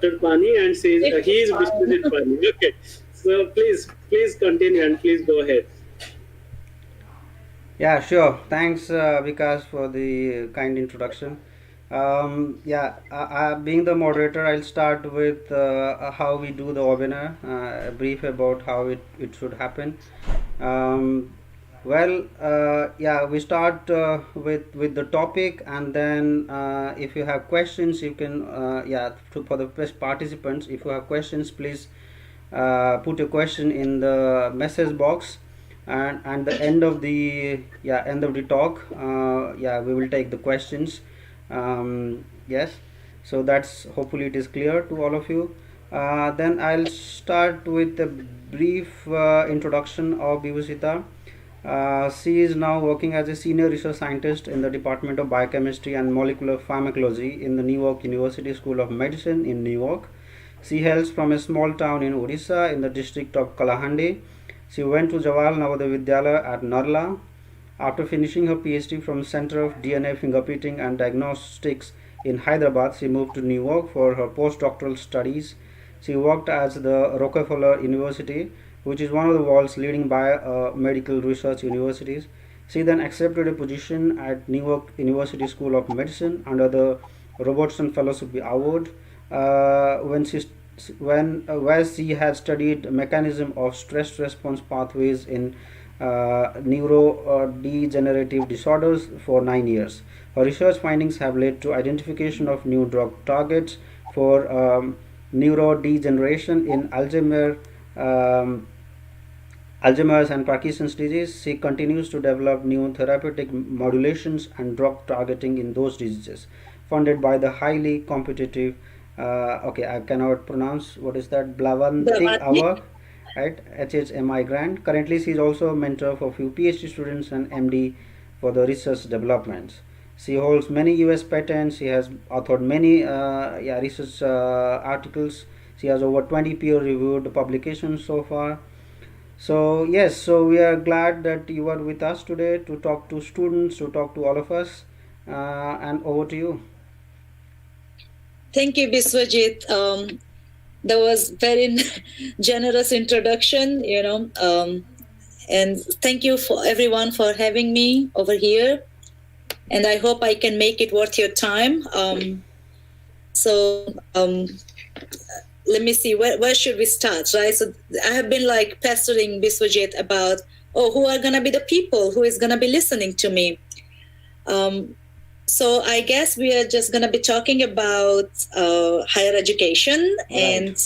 Dr. Pani and says he is Bishwajit Pani. Okay. So please continue and please go ahead. Yeah, sure. Thanks, Vikas, for the kind introduction. Being the moderator, I'll start with how we do the webinar, a brief about how it should happen. We start with the topic, and then if you have questions, you can, for the participants, if you have questions, please put a question in the message box, and the end of the talk, we will take the questions. Yes, so that's, hopefully it is clear to all of you. Then I'll start with a brief introduction of Bibhusita. She is now working as a senior research scientist in the Department of Biochemistry and Molecular Pharmacology in the New York University School of Medicine in New York. She hails from a small town in Odisha in the district of Kalahandi. She went to Jawaharlal Navodaya Vidyalaya at Narla. After finishing her PhD from Center of DNA Fingerprinting and Diagnostics in Hyderabad, she moved to New York for her postdoctoral studies. She worked at the Rockefeller University, which is one of the world's leading biomedical research universities. She then accepted a position at New York University School of Medicine under the Robertson Fellowship Award, where she had studied mechanism of stress response pathways in neurodegenerative disorders for 9 years. Her research findings have led to identification of new drug targets for neurodegeneration in Alzheimer's and Parkinson's disease. She continues to develop new therapeutic modulations and drug targeting in those diseases, funded by the highly competitive, I cannot pronounce, what is that, Blavantik Award, right, HHMI grant. Currently, she is also a mentor for a few PhD students and MD for the research developments. She holds many US patents. She has authored many research articles. She has over 20 peer-reviewed publications so far. So yes, so we are glad that you are with us today to talk to students, to talk to all of us, and over to you. Thank you, Biswajit. That was very generous introduction, and thank you for everyone for having me over here. And I hope I can make it worth your time. Let me see, where should we start, right? So I have been pestering Biswajit about, who are going to be the people who is going to be listening to me. So I guess we are just going to be talking about higher education and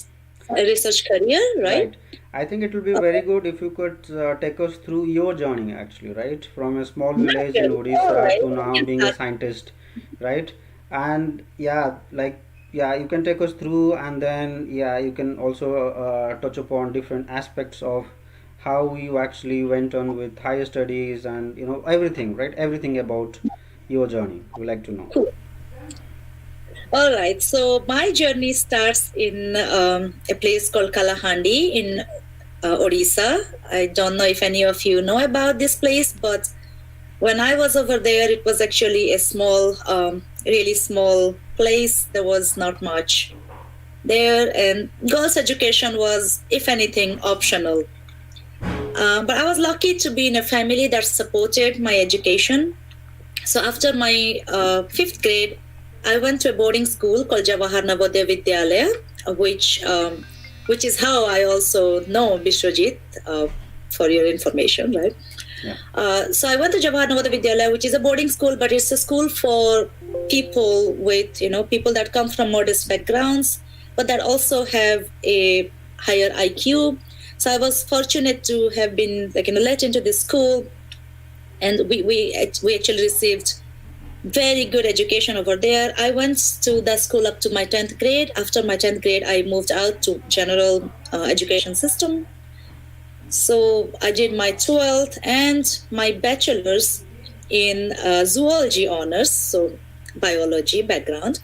a research career, right? I think it will be very good if you could take us through your journey, actually, right? From a small village in Odisha to now being a scientist, right? And you can take us through, and then you can also touch upon different aspects of how you actually went on with higher studies and everything, right? Everything about your journey. We'd like to know. Cool. All right. So my journey starts in a place called Kalahandi in Odisha. I don't know if any of you know about this place, but when I was over there, it was actually a small, really small place. There was not much there, and girls' education was, if anything, optional. But I was lucky to be in a family that supported my education. So after my 5th grade, I went to a boarding school called Jawaharlal Navodaya Vidyalaya, which is how I also know Bishwajit, for your information, right? Yeah. So I went to Jawaharlal Navodaya Vidyalaya, which is a boarding school, but it's a school for people with, people that come from modest backgrounds, but that also have a higher IQ. So I was fortunate to have been let into this school, and we actually received very good education over there. I went to the school up to my 10th grade. After my 10th grade, I moved out to general education system. So I did my 12th and my bachelor's in zoology honors, so biology background,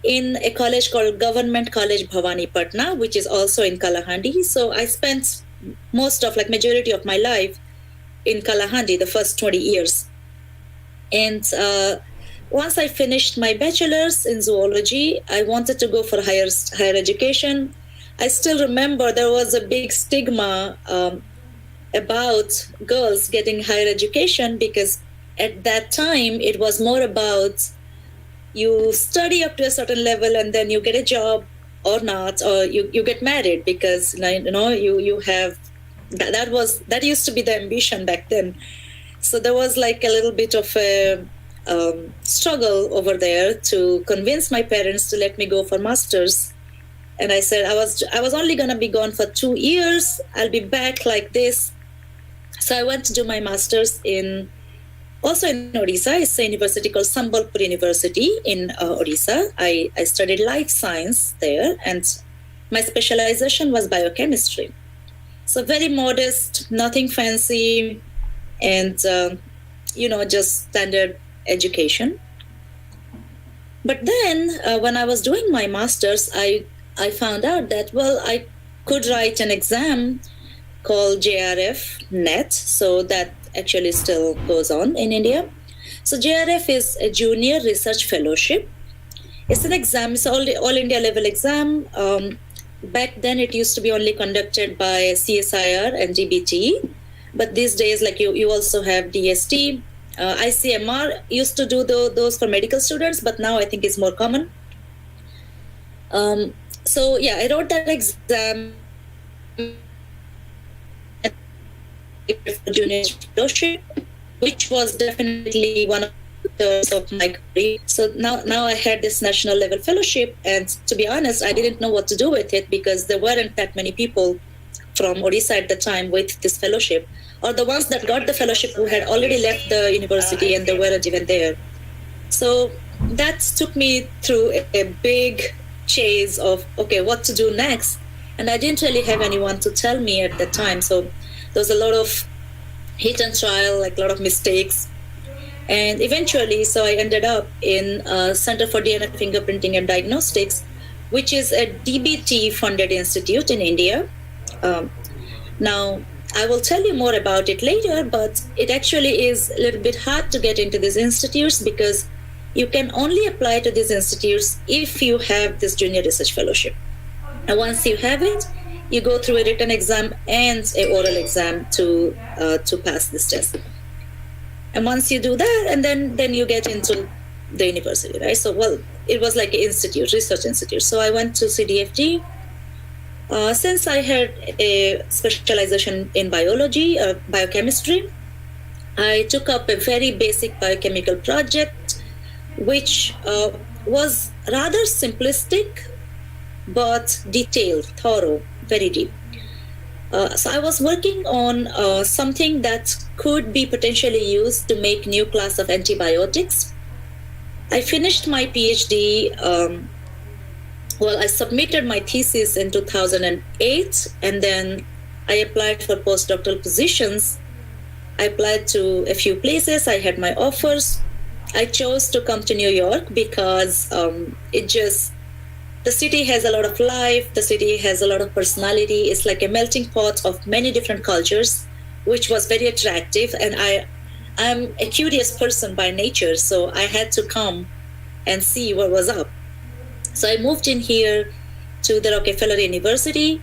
in a college called Government College Bhavani Patna, which is also in Kalahandi. So I spent majority of my life in Kalahandi, the first 20 years. And once I finished my bachelor's in zoology, I wanted to go for higher education. I still remember there was a big stigma about girls getting higher education, because at that time it was more about you study up to a certain level and then you get a job or not, or you get married, because you have that used to be the ambition back then. So there was like a little bit of a struggle over there to convince my parents to let me go for masters. And I said I was only going to be gone for 2 years. I'll be back like this. So I went to do my masters also in Odisha. It's a university called Sambalpur University in Odisha. I studied life science there, and my specialization was biochemistry. So very modest, nothing fancy, and just standard education. But then when I was doing my masters, I found out that, I could write an exam called JRF NET. So that actually still goes on in India. So JRF is a Junior Research Fellowship. It's an exam. It's all India level exam. Back then it used to be only conducted by CSIR and DBT. But these days, like you also have DST. ICMR used to do those for medical students, but now I think it's more common. So yeah, I wrote that exam junior fellowship, which was definitely one of of my career. So now I had this national level fellowship, and to be honest, I didn't know what to do with it, because there weren't that many people from Odisha at the time with this fellowship, or the ones that got the fellowship who had already left the university and they weren't even there. So that took me through a big chase of, okay, what to do next? And I didn't really have anyone to tell me at that time. So there was a lot of hit and trial, like a lot of mistakes. And eventually, so I ended up in Center for DNA Fingerprinting and Diagnostics, which is a DBT-funded institute in India. Now, I will tell you more about it later, but it actually is a little bit hard to get into these institutes, because you can only apply to these institutes if you have this Junior Research Fellowship. And once you have it, you go through a written exam and an oral exam to pass this test. And once you do that, and then you get into the university, right? So, it was like an institute, research institute. So I went to CDFG. Since I had a specialization in biology, biochemistry, I took up a very basic biochemical project, which was rather simplistic, but detailed, thorough, very deep. So I was working on something that could be potentially used to make new class of antibiotics. I finished my PhD. I submitted my thesis in 2008, and then I applied for postdoctoral positions. I applied to a few places. I had my offers. I chose to come to New York because the city has a lot of life. The city has a lot of personality. It's like a melting pot of many different cultures, which was very attractive. And I'm a curious person by nature, so I had to come and see what was up. So I moved in here to the Rockefeller University.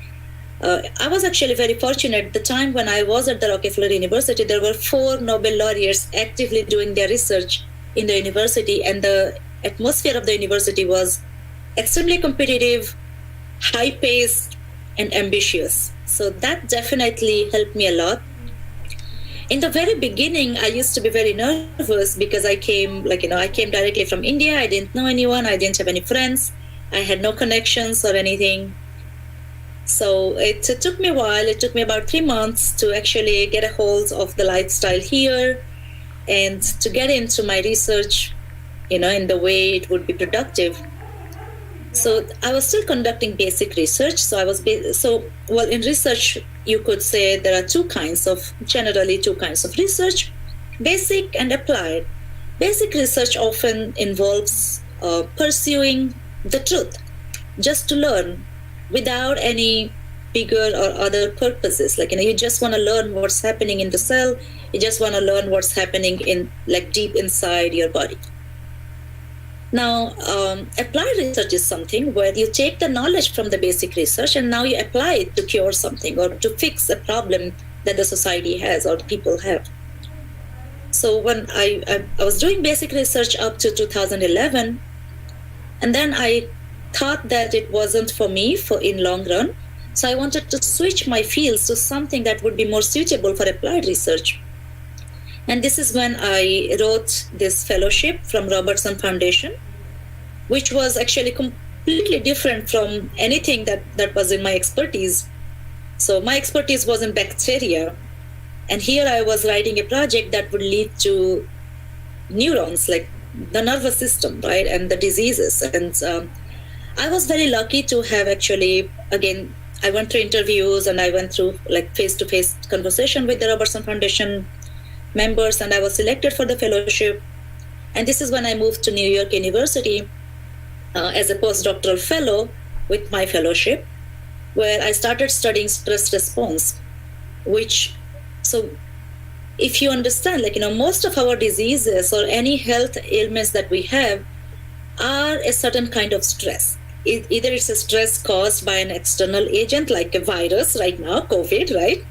I was actually very fortunate. At the time when I was at the Rockefeller University, there were 4 Nobel laureates actively doing their research in the university, and the atmosphere of the university was extremely competitive, high-paced, and ambitious. So that definitely helped me a lot. In the very beginning, I used to be very nervous because I came directly from India. I didn't know anyone. I didn't have any friends. I had no connections or anything. So it took me a while. It took me about 3 months to actually get a hold of the lifestyle here and to get into my research, in the way it would be productive. So I was still conducting basic research. So in research, you could say there are generally two kinds of research, basic and applied. Basic research often involves pursuing the truth, just to learn without any bigger or other purposes. You just want to learn what's happening in the cell. You just want to learn what's happening in deep inside your body. Now, applied research is something where you take the knowledge from the basic research and now you apply it to cure something or to fix a problem that the society has or people have. So when I was doing basic research up to 2011, and then I thought that it wasn't for me for in long run. So I wanted to switch my fields to something that would be more suitable for applied research. And this is when I wrote this fellowship from Robertson Foundation, which was actually completely different from anything that was in my expertise. So my expertise was in bacteria. And here I was writing a project that would lead to neurons, like the nervous system, right, and the diseases. And I was very lucky to have actually, again, I went through interviews and I went through like face-to-face conversation with the Robertson Foundation members, and I was selected for the fellowship. And this is when I moved to New York University as a postdoctoral fellow with my fellowship, where I started studying stress response, which, so if you understand, like, most of our diseases or any health ailments that we have are a certain kind of stress. Either it's a stress caused by an external agent like a virus right now, COVID, right?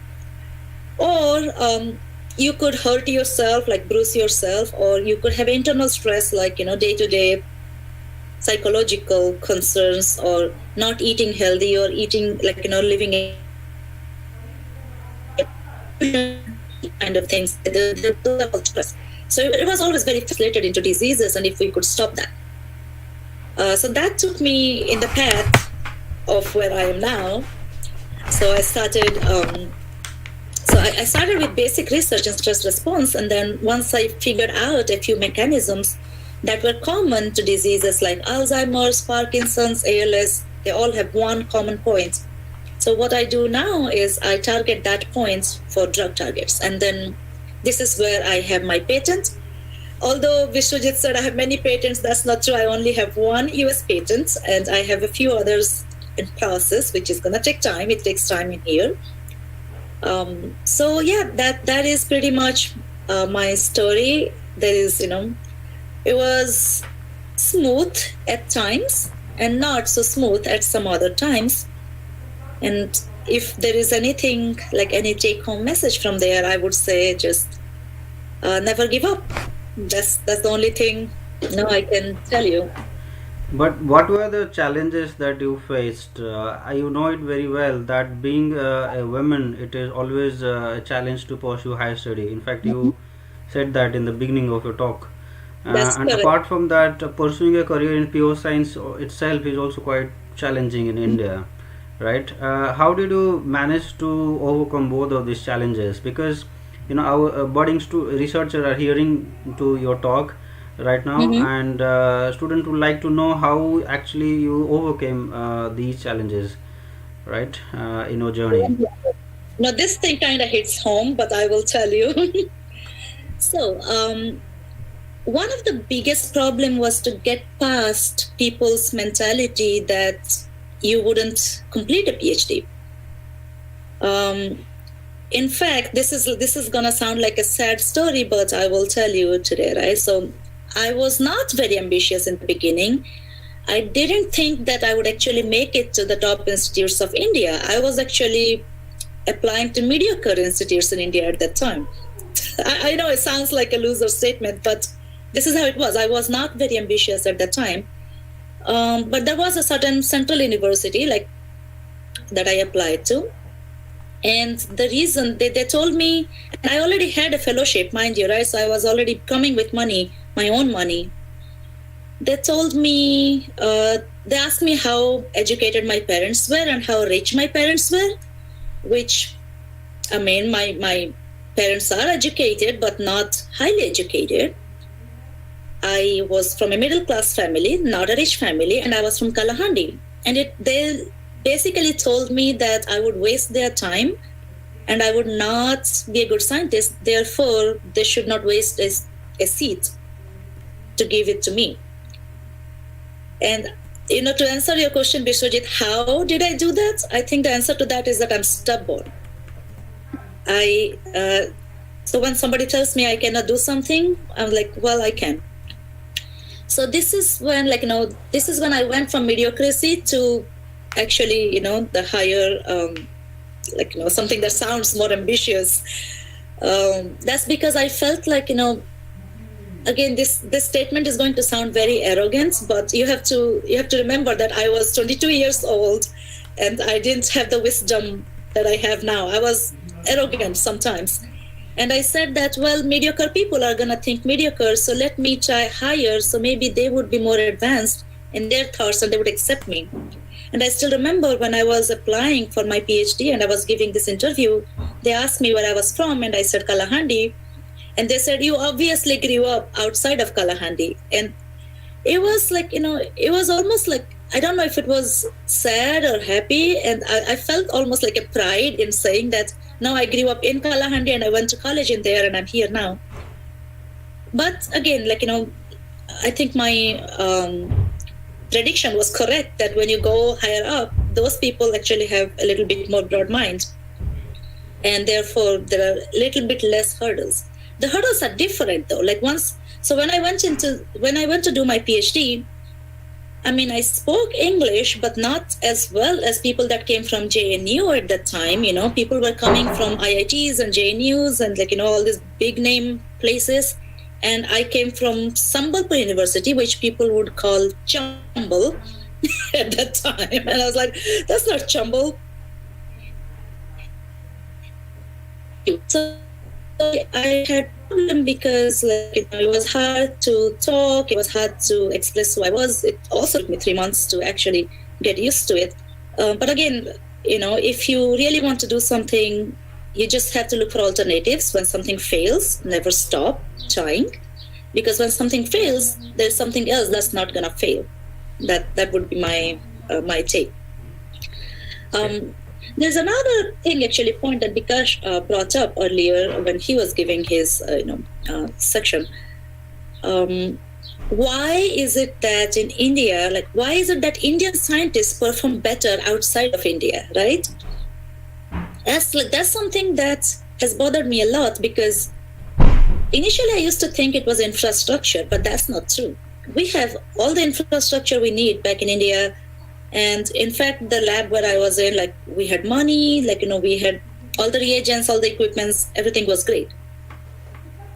Or you could hurt yourself, like bruise yourself, or you could have internal stress like, day-to-day psychological concerns, or not eating healthy, or eating like, living a kind of things. The level of stress. So it was always very translated into diseases, and if we could stop that. So that took me in the path of where I am now. So I started. I started with basic research in stress response, and then once I figured out a few mechanisms that were common to diseases like Alzheimer's, Parkinson's, ALS, they all have one common point. So what I do now is I target that point for drug targets, and then this is where I have my patent. Although Vishwajit said I have many patents, that's not true. I only have one US patent, and I have a few others in process, which is going to take time. It takes time in here. So yeah, that is pretty much my story. There is, it was smooth at times and not so smooth at some other times. And if there is anything, like any take-home message from there, I would say just never give up. That's the only thing I can tell you. But what were the challenges that you faced? You know it very well that being a woman, it is always a challenge to pursue higher study. In fact, you said that in the beginning of your talk. That's And correct. apart from that, pursuing a career in pure science itself is also quite challenging in India, right? How did you manage to overcome both of these challenges? Because our budding researchers are hearing to your talk right now, and students would like to know how actually you overcame these challenges, right, in your journey. Now this thing kind of hits home, but I will tell you. So one of the biggest problem was to get past people's mentality that you wouldn't complete a PhD. In fact, this is gonna sound like a sad story, but I will tell you today, right? So I was not very ambitious in the beginning. I didn't think that I would actually make it to the top institutes of India. I was actually applying to mediocre institutes in India at that time. I know it sounds like a loser statement, but this is how it was. I was not very ambitious at that time. But there was a certain central university like that I applied to. And the reason they told me, and I already had a fellowship, mind you, right? So I was already coming with money, my own money. They told me, they asked me how educated my parents were and how rich my parents were, which, I mean, my parents are educated, but not highly educated. I was from a middle class family, not a rich family, and I was from Kalahandi. And they basically told me that I would waste their time and I would not be a good scientist. Therefore, they should not waste a seat to give it to me. And, to answer your question, Bishwajit, how did I do that? I think the answer to that is that I'm stubborn. So when somebody tells me I cannot do something, I'm like, well, I can. So this is when, this is when I went from mediocrity to actually, the higher, something that sounds more ambitious. That's because I felt like, again, this statement is going to sound very arrogant, but you have to remember that I was 22 years old and I didn't have the wisdom that I have now. I was arrogant sometimes. And I said that, well, mediocre people are going to think mediocre, so let me try higher, so maybe they would be more advanced in their thoughts and they would accept me. And I still remember when I was applying for my PhD and I was giving this interview, they asked me where I was from, and I said Kalahandi. And they said, you obviously grew up outside of Kalahandi. And it was like, it was almost like, I don't know if it was sad or happy. And I felt almost like a pride in saying that, no, I grew up in Kalahandi and I went to college in there and I'm here now. But again, I think my prediction was correct that when you go higher up, those people actually have a little bit more broad mind. And therefore, there are a little bit less hurdles. The hurdles are different though. So when I went to do my PhD, I mean, I spoke English, but not as well as people that came from JNU at that time. People were coming from IITs and JNUs and all these big name places. And I came from Sambalpur University, which people would call Chambal at that time. And I was like, that's not Chambal. So I had problem because it was hard to talk, it was hard to express who I was. It also took me 3 months to actually get used to it. But again, if you really want to do something, you just have to look for alternatives. When something fails, never stop trying, because when something fails, there's something else that's not gonna fail. That would be my take. There's another thing, actually, point that Bikash brought up earlier when he was giving his section. Why is it that in India, why is it that Indian scientists perform better outside of India, right? That's something that has bothered me a lot, because initially I used to think it was infrastructure, but that's not true. We have all the infrastructure we need back in India. And in fact, the lab where I was in, we had money, we had all the reagents, all the equipments, everything was great.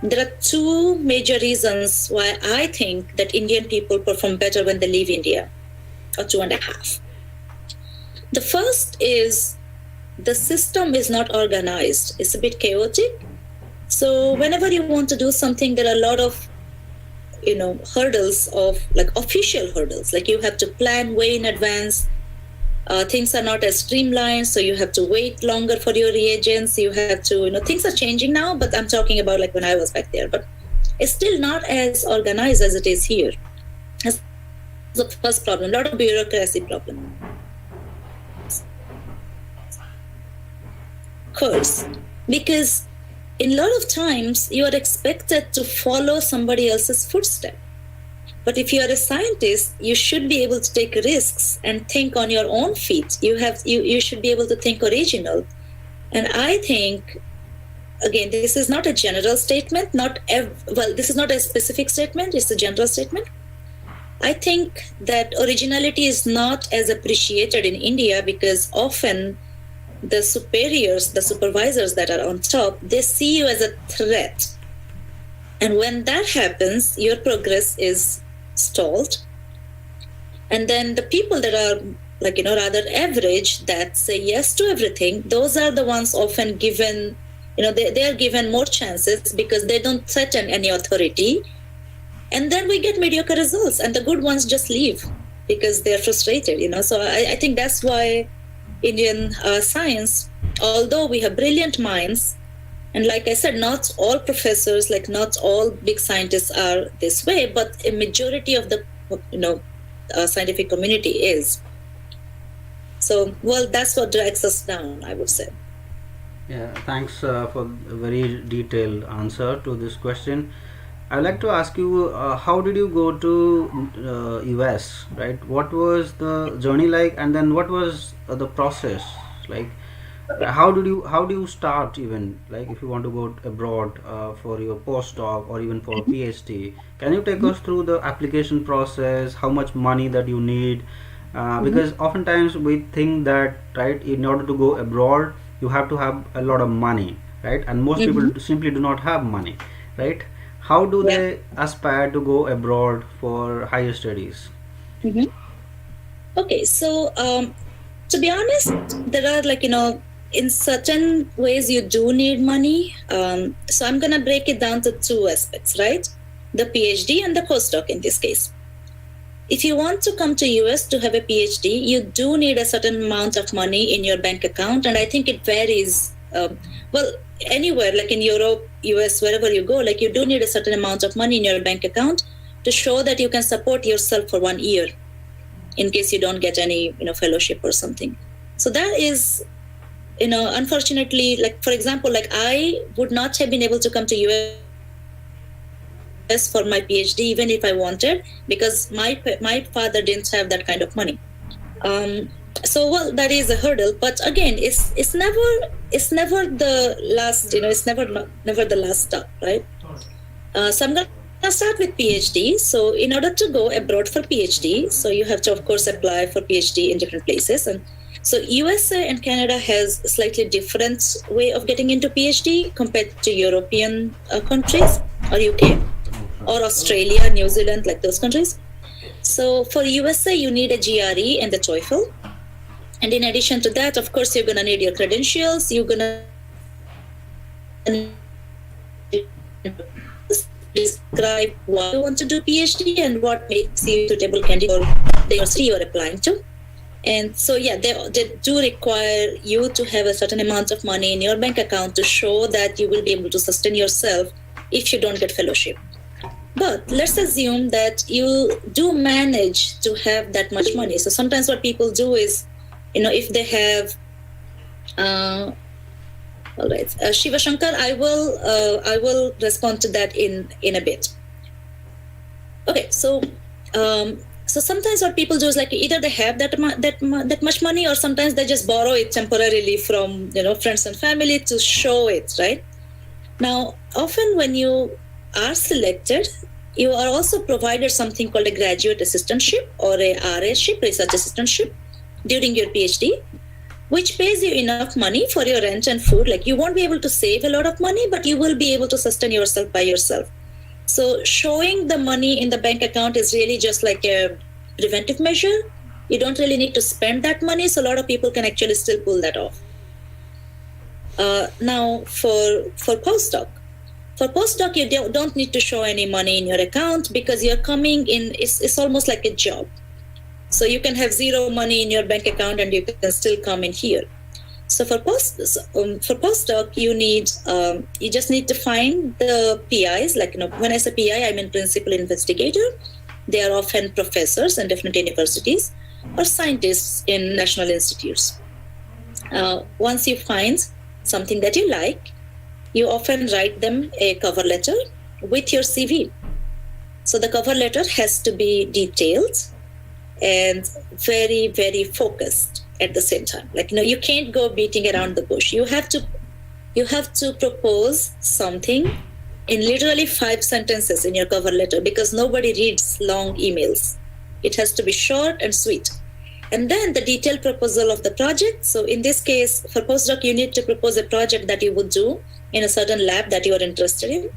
There are two major reasons why I think that Indian people perform better when they leave India, or 2.5. The first is the system is not organized. It's a bit chaotic. So whenever you want to do something, there are a lot of hurdles of official hurdles. You have to plan way in advance. Things are not as streamlined, so you have to wait longer for your reagents. You have to, things are changing now, but I'm talking about when I was back there. But it's still not as organized as it is here. That's the first problem. A lot of bureaucracy problem. Curse, because in a lot of times, you are expected to follow somebody else's footstep. But if you are a scientist, you should be able to take risks and think on your own feet. You should be able to think original. And I think, again, this is not a general statement. This is not a specific statement. It's a general statement. I think that originality is not as appreciated in India, because often the superiors, the supervisors that are on top, they see you as a threat. And when that happens, your progress is stalled. And then the people that are rather average, that say yes to everything, those are the ones often given, they are given more chances because they don't threaten any authority. And then we get mediocre results, and the good ones just leave because they're frustrated, So I think that's why Indian science, although we have brilliant minds, and like I said, not all professors, not all big scientists are this way, but a majority of the scientific community is. So, well, that's what drags us down, I would say. Yeah, thanks for a very detailed answer to this question. I'd like to ask you, how did you go to US, right? What was the journey like, and then what was the process like? How do you start, even like if you want to go abroad for your postdoc or even for a PhD? Can you take us through the application process? How much money that you need? Mhm. Because oftentimes we think that, right, in order to go abroad you have to have a lot of money, right? And most people Mhm. simply do not have money, right? How do Yeah. they aspire to go abroad for higher studies? Mhm. Okay, so to be honest, there are in certain ways you do need money. So I'm gonna break it down to two aspects, right? The PhD and the postdoc in this case. If you want to come to US to have a PhD, you do need a certain amount of money in your bank account, and I think it varies. Well, anywhere like in Europe, US, wherever you go, like you do need a certain amount of money in your bank account to show that you can support yourself for 1 year in case you don't get any fellowship or something. So that is unfortunately, like for example, like I would not have been able to come to US for my PhD even if I wanted, because my father didn't have that kind of money. So well, that is a hurdle, but again, it's never the last, it's never the last stop, right? So I'm gonna start with PhD. So in order to go abroad for PhD, so you have to of course apply for PhD in different places, and so USA and Canada has a slightly different way of getting into PhD compared to European countries or UK or Australia, New Zealand, like those countries. So for USA, you need a GRE and the TOEFL. And in addition to that, of course, you're going to need your credentials. You're going to need describe why you want to do PhD and what makes you suitable candidate for the university you're applying to. And so, yeah, they do require you to have a certain amount of money in your bank account to show that you will be able to sustain yourself if you don't get fellowship. But let's assume that you do manage to have that much money. So sometimes what people do is, if they have, all right, Shiva Shankar, I will respond to that in a bit. Okay, so sometimes what people do is like either they have that much money, or sometimes they just borrow it temporarily from friends and family to show it, right? Now, often when you are selected, you are also provided something called a graduate assistantship or a RA-ship, research assistantship, during your PhD, which pays you enough money for your rent and food. Like you won't be able to save a lot of money, but you will be able to sustain yourself by yourself. So showing the money in the bank account is really just like a preventive measure. You don't really need to spend that money, so a lot of people can actually still pull that off. Now, for postdoc, you don't need to show any money in your account because you're coming in. It's almost like a job. So you can have zero money in your bank account and you can still come in here. So for postdoc, you just need to find the PIs. Like when I say PI, I mean principal investigator. They are often professors in different universities or scientists in national institutes. Once you find something that you like, you often write them a cover letter with your CV. So the cover letter has to be detailed and very, very focused at the same time. Like you can't go beating around the bush. You have to propose something in literally 5 sentences in your cover letter, because nobody reads long emails. It has to be short and sweet. And then the detailed proposal of the project. So in this case, for postdoc, you need to propose a project that you would do in a certain lab that you are interested in.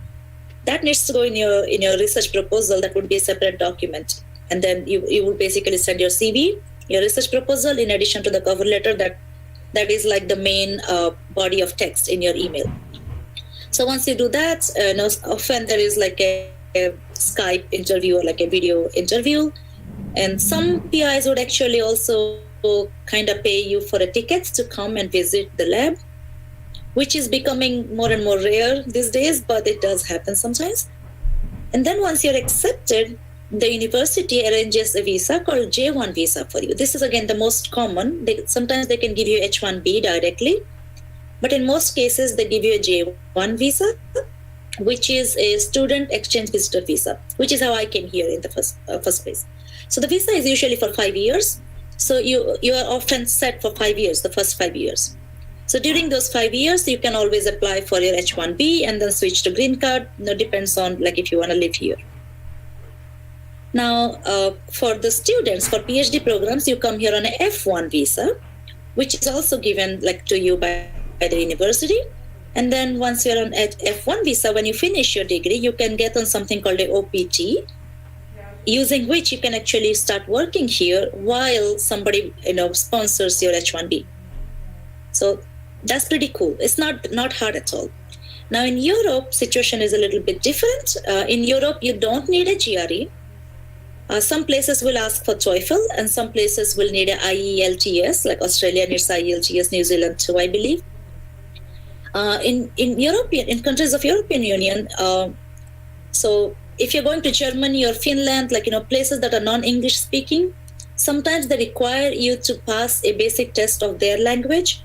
That needs to go in your research proposal. That would be a separate document. And then you would basically send your CV, your research proposal, in addition to the cover letter that is like the main body of text in your email. So once you do that, often there is like a Skype interview or like a video interview. And some PIs would actually also kind of pay you for a ticket to come and visit the lab, which is becoming more and more rare these days, but it does happen sometimes. And then once you're accepted, the university arranges a visa called J1 visa for you. This is again the most common. Sometimes they can give you H1B directly, but in most cases they give you a J1 visa, which is a student exchange visitor visa, which is how I came here in the first place. So the visa is usually for 5 years. So you are often set for 5 years, the first 5 years. So during those 5 years, you can always apply for your H-1B and then switch to green card. Depends on like if you want to live here. Now, for the students, for PhD programs, you come here on a F1 visa, which is also given like to you by the university. And then once you're on F1 visa, when you finish your degree, you can get on something called a OPT, using which you can actually start working here while somebody sponsors your H-1B. So that's pretty cool. It's not hard at all. Now in Europe, situation is a little bit different. In Europe, you don't need a GRE. Some places will ask for TOEFL, and some places will need a IELTS, like Australia needs IELTS, New Zealand too, I believe. In countries of European Union, so if you're going to Germany or Finland, like places that are non-English speaking, sometimes they require you to pass a basic test of their language.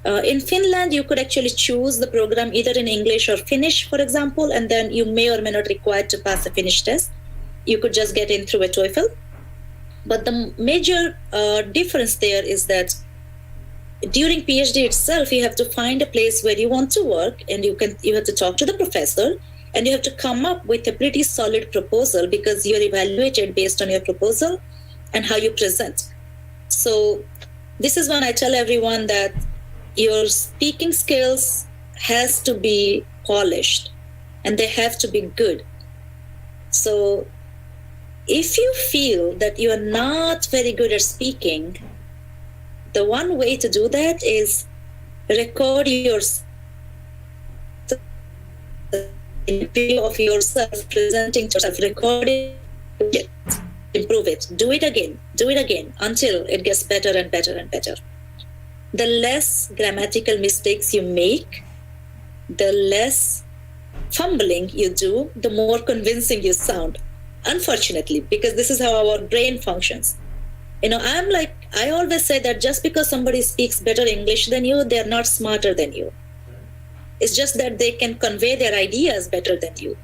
In Finland, you could actually choose the program either in English or Finnish, for example, and then you may or may not require to pass a Finnish test. You could just get in through a TOEFL. But the major difference there is that during PhD itself, you have to find a place where you want to work, and you have to talk to the professor, and you have to come up with a pretty solid proposal because you're evaluated based on your proposal and how you present. So this is when I tell everyone that your speaking skills has to be polished and they have to be good. So if you feel that you are not very good at speaking, the one way to do that is record your video of yourself presenting to yourself, record it, improve it, do it again until it gets better and better and better. The less grammatical mistakes you make, the less fumbling you do, the more convincing you sound. Unfortunately, because this is how our brain functions. I always say that just because somebody speaks better English than you, they're not smarter than you. It's just that they can convey their ideas better than you.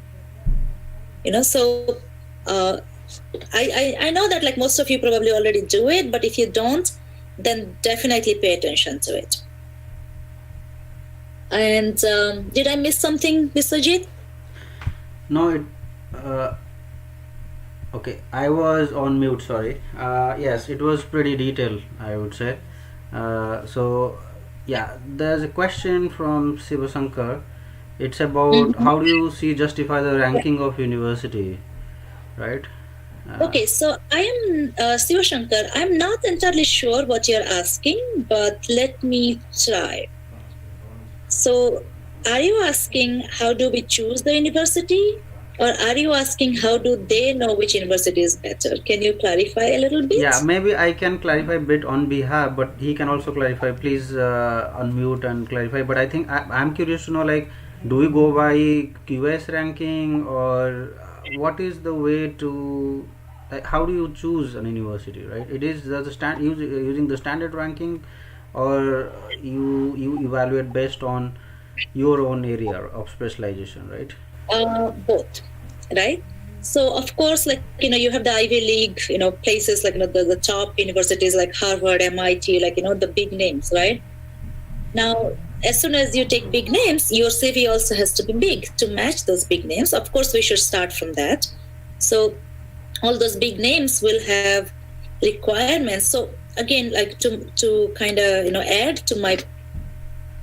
So I know that like most of you probably already do it, but if you don't, then definitely pay attention to it. And did I miss something, Mr. Jit? No, okay, I was on mute, sorry. Yes, it was pretty detailed, I would say. So yeah, there's a question from Sivasankar. It's about how do you justify the ranking of university, right? Okay, so I am Sivashankar. I'm not entirely sure what you're asking, but let me try. So are you asking how do we choose the university? Or are you asking how do they know which university is better? Can you clarify a little bit? Yeah, maybe I can clarify a bit on behalf, but he can also clarify. Please unmute and clarify. But I think I'm curious to know, like, do we go by QS ranking, or what is the way to, like, how do you choose an university, right? It is using the standard ranking, or you evaluate based on your own area of specialization, right? Both, right? So of course, like you have the Ivy League, places like the top universities like Harvard, MIT, like the big names, right? Now, as soon as you take big names, your CV also has to be big to match those big names. Of course, we should start from that. So all those big names will have requirements. So again, like to kind of add to my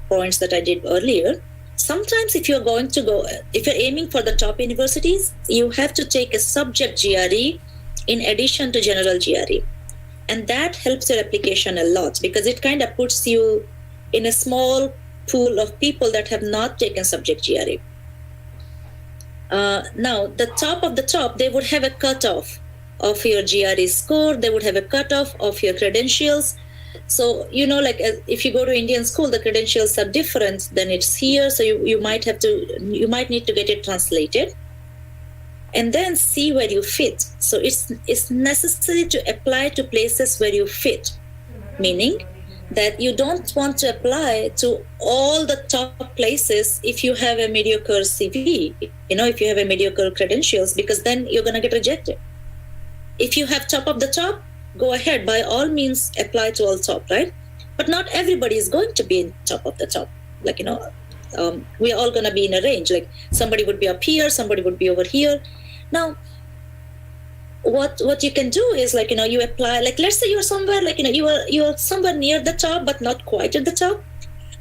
points that I did earlier. Sometimes if you're aiming for the top universities, you have to take a subject GRE in addition to general GRE. And that helps your application a lot because it kind of puts you in a small pool of people that have not taken subject GRE. Now, the top of the top, they would have a cutoff of your GRE score. They would have a cutoff of your credentials. So, like if you go to Indian school, the credentials are different than it's here. So you might need to get it translated and then see where you fit. So it's necessary to apply to places where you fit, meaning that you don't want to apply to all the top places if you have a mediocre CV, if you have a mediocre credentials, because then you're going to get rejected. If you have top of the top, go ahead, by all means apply to all top, right? but not everybody is going to be in top of the top. Like, we are all going to be in a range. Like somebody would be up here, somebody would be over here. Now, what you can do is, like, you apply, like, let's say you're somewhere, like, you're somewhere near the top, but not quite at the top.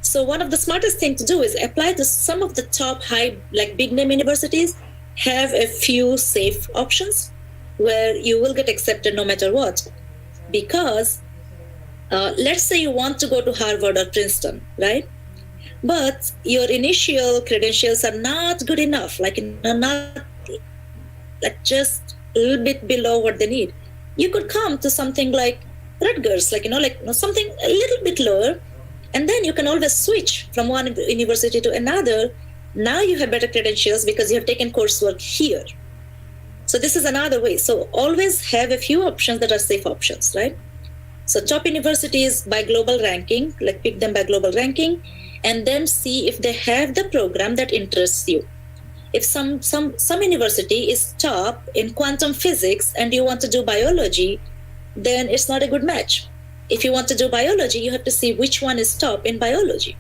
So one of the smartest thing to do is apply to some of the top high, like big name universities have a few safe options where you will get accepted no matter what. Because let's say you want to go to Harvard or Princeton, right? But your initial credentials are not good enough, like, not like just a little bit below what they need. You could come to something like Rutgers, like, something a little bit lower, and then you can always switch from one university to another. Now you have better credentials because you have taken coursework here. So this is another way. So always have a few options that are safe options, right? So top universities by global ranking, like pick them by global ranking, and then see if they have the program that interests you. If some university is top in quantum physics and you want to do biology, then it's not a good match. If you want to do biology, you have to see which one is top in biology,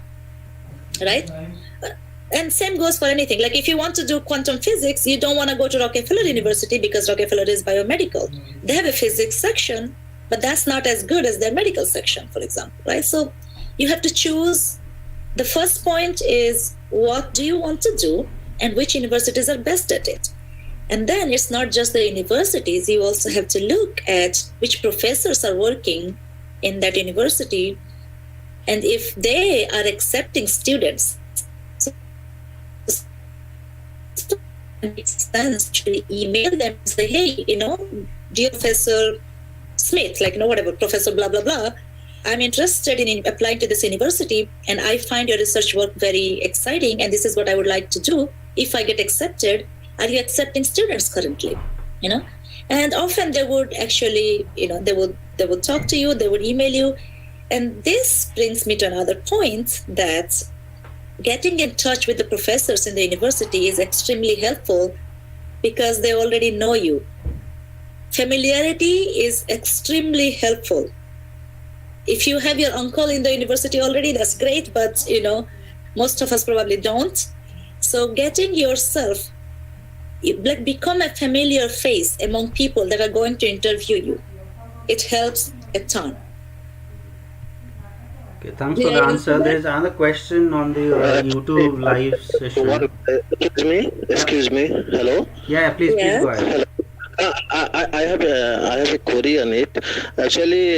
right? And same goes for anything. Like if you want to do quantum physics, you don't want to go to Rockefeller University because Rockefeller is biomedical. They have a physics section, but that's not as good as their medical section, for example, right? So you have to choose. The first point is, what do you want to do and which universities are best at it? And then it's not just the universities. You also have to look at which professors are working in that university and if they are accepting students. So it makes sense to email them and say, hey, dear Professor Smith, like, whatever, Professor blah, blah, blah, I'm interested in applying to this university and I find your research work very exciting and this is what I would like to do. If I get accepted, are you accepting students currently? And often they would actually, they would talk to you, they would email you. And this brings me to another point, that getting in touch with the professors in the university is extremely helpful because they already know you. Familiarity is extremely helpful. If you have your uncle in the university already, that's great, but most of us probably don't. So getting yourself, like, become a familiar face among people that are going to interview you. It helps a ton. Okay, thanks for the answer. There's another question on the YouTube live session. Excuse me. Hello. Yeah, please go ahead. I have a query on it. Actually,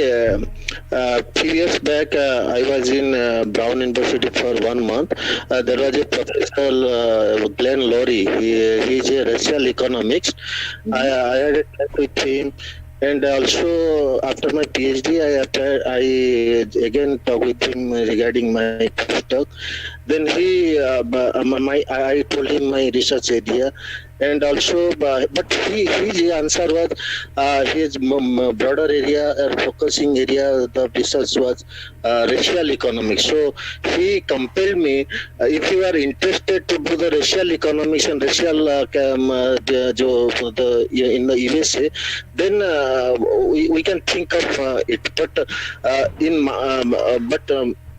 few years back, I was in Brown University for 1 month. There was a professor, Glenn Lowry. He is a racial economics. I had a talk with him. And also, after my PhD, I again talked with him regarding my postdoc. Then I told him my research area, and also, but his answer was his broader area or focusing area of the research was racial economics. So he compelled me, if you are interested to do the racial economics and racial in the USA, then we can think of it. But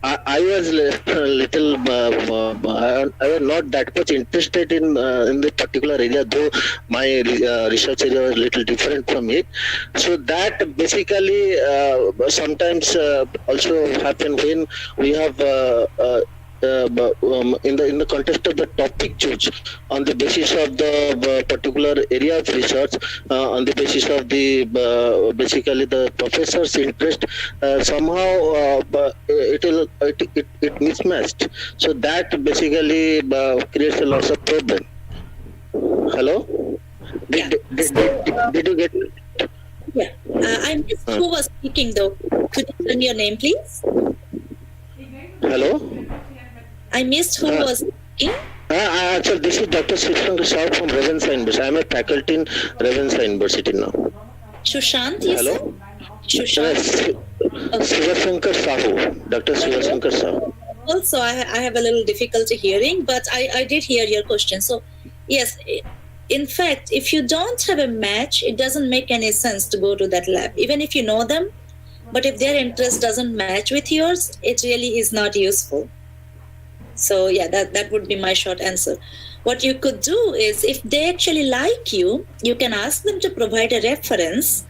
I was a little, I was not that much interested in the particular area, though my research area was a little different from it. So that basically sometimes also happen when we have in the context of the topic choose on the basis of the particular area of research, on the basis of the basically the professor's interest, somehow it mismatched. So that basically creates a lot of problem. Hello? Did you get it? Yeah. I missed who was speaking though. Could you tell me your name, please? Hello? I missed who was speaking. Actually, this is Dr. Sivashankar Sahu from Ravenshaw University. I am a faculty in Ravenshaw University now. Sushant, you Hello? said? Sushant. Sivashankar Sahu. Dr. Sivashankar Sahu. Also, I have a little difficulty hearing, but I did hear your question. So, yes, in fact, if you don't have a match, it doesn't make any sense to go to that lab. Even if you know them, but if their interest doesn't match with yours, it really is not useful. So yeah, that would be my short answer. What you could do is, if they actually like you can ask them to provide a reference.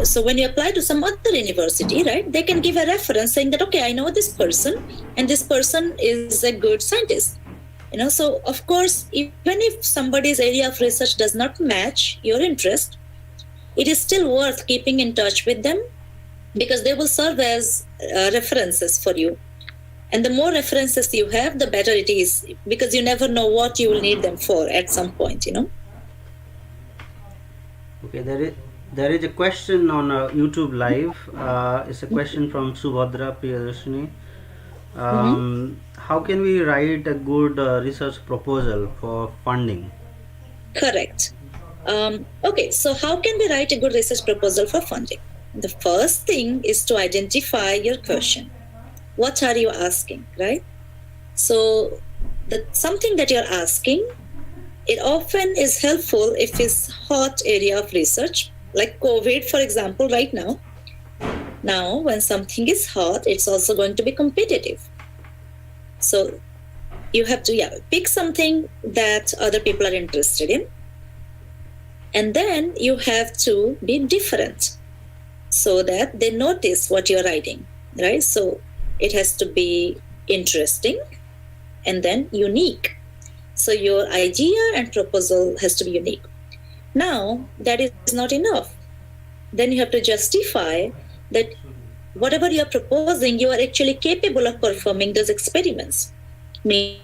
So when you apply to some other university, right, they can give a reference saying that, okay, I know this person and this person is a good scientist. So of course, even if somebody's area of research does not match your interest, it is still worth keeping in touch with them, because they will serve as references for you. And the more references you have, the better it is, because you never know what you will need them for at some point, Okay, there is a question on YouTube live. It's a question from Subhadra Priyadarshini. How can we write a good research proposal for funding? Correct. Okay, so how can we write a good research proposal for funding? The first thing is to identify your question. What are you asking, right? So something that you're asking, it often is helpful if it's hot area of research, like COVID, for example, right now. Now, when something is hot, it's also going to be competitive. So you have to pick something that other people are interested in. And then you have to be different so that they notice what you're writing, right? So it has to be interesting and then unique. So your idea and proposal has to be unique. Now, that is not enough. Then you have to justify that whatever you're proposing, you are actually capable of performing those experiments. They've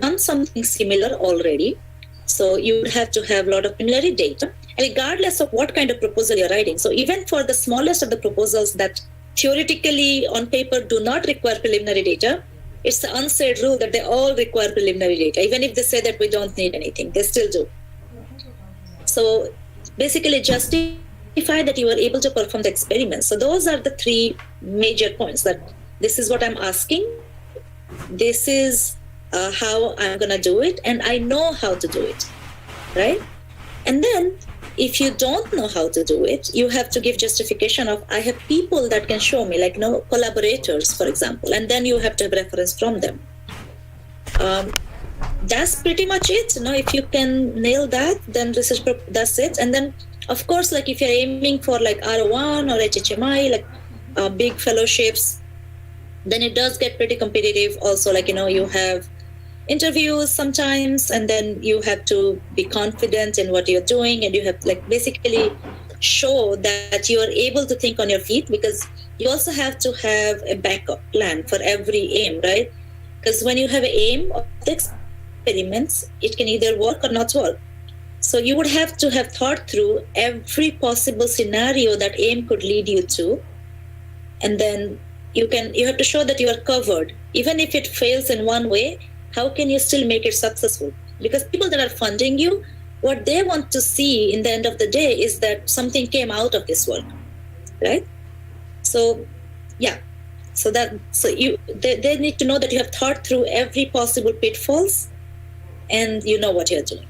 done something similar already. So you would have to have a lot of preliminary data, regardless of what kind of proposal you're writing. So even for the smallest of the proposals that theoretically on paper do not require preliminary data, it's the unsaid rule that they all require preliminary data. Even if they say that we don't need anything, they still do. So basically justify that you are able to perform the experiment. So those are the three major points: that this is what I'm asking, this is how I'm going to do it, and I know how to do it, right? And then if you don't know how to do it, you have to give justification of, I have people that can show me, like collaborators, for example, and then you have to have reference from them. That's pretty much it. If you can nail that, then research that's it. And then of course, like if you're aiming for like R1 or HHMI, like big fellowships, then it does get pretty competitive also. Like you have interviews sometimes, and then you have to be confident in what you're doing, and you have like basically show that you are able to think on your feet, because you also have to have a backup plan for every aim, right? Because when you have an aim of the experiments, it can either work or not work. So you would have to have thought through every possible scenario that aim could lead you to, and then you have to show that you are covered. Even if it fails in one way, how can you still make it successful? Because people that are funding you, what they want to see in the end of the day is that something came out of this work, right? So they need to know that you have thought through every possible pitfalls and you know what you're doing.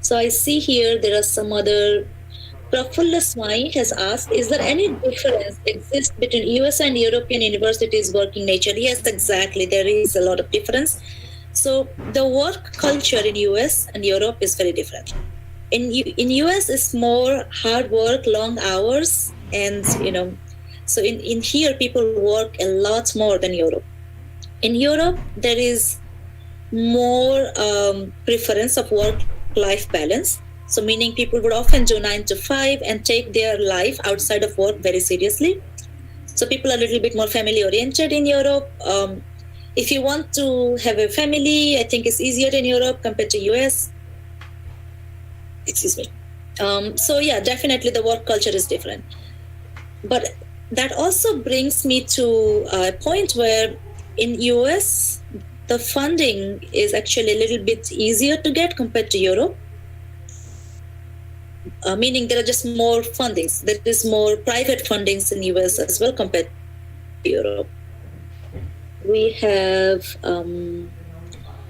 So I see here there are some other. Prafulla Swai has asked, is there any difference exist between US and European universities' working nature? Yes, exactly. There is a lot of difference. So the work culture in US and Europe is very different. In US, it's more hard work, long hours, and so in here people work a lot more than Europe. In Europe, there is more preference of work-life balance. So meaning people would often do 9 to 5 and take their life outside of work very seriously. So people are a little bit more family oriented in Europe. If you want to have a family, I think it's easier in Europe compared to US. Excuse me. So yeah, definitely the work culture is different. But that also brings me to a point where in US, the funding is actually a little bit easier to get compared to Europe. Meaning there are just more fundings. There is more private fundings in US as well compared to Europe. We have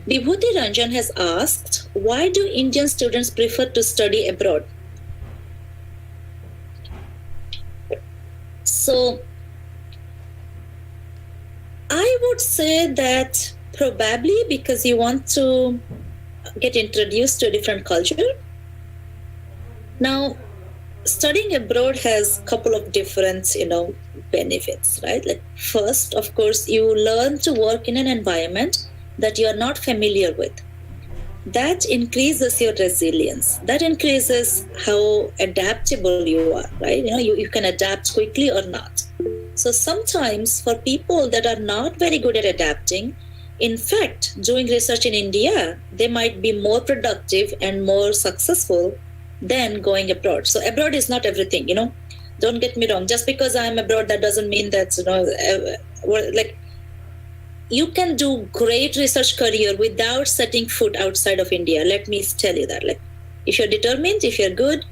Vibhuti Ranjan has asked, why do Indian students prefer to study abroad? So, I would say that probably because you want to get introduced to a different culture. Now, studying abroad has a couple of different, benefits, right? Like first, of course, you learn to work in an environment that you are not familiar with. That increases your resilience. That increases how adaptable you are, right? You can adapt quickly or not. So sometimes for people that are not very good at adapting, in fact, doing research in India, they might be more productive and more successful than going abroad. So abroad is not everything, Don't get me wrong. Just because I'm abroad, that doesn't mean that, like you can do great research career without setting foot outside of India. Let me tell you that. Like, if you're determined, if you're good,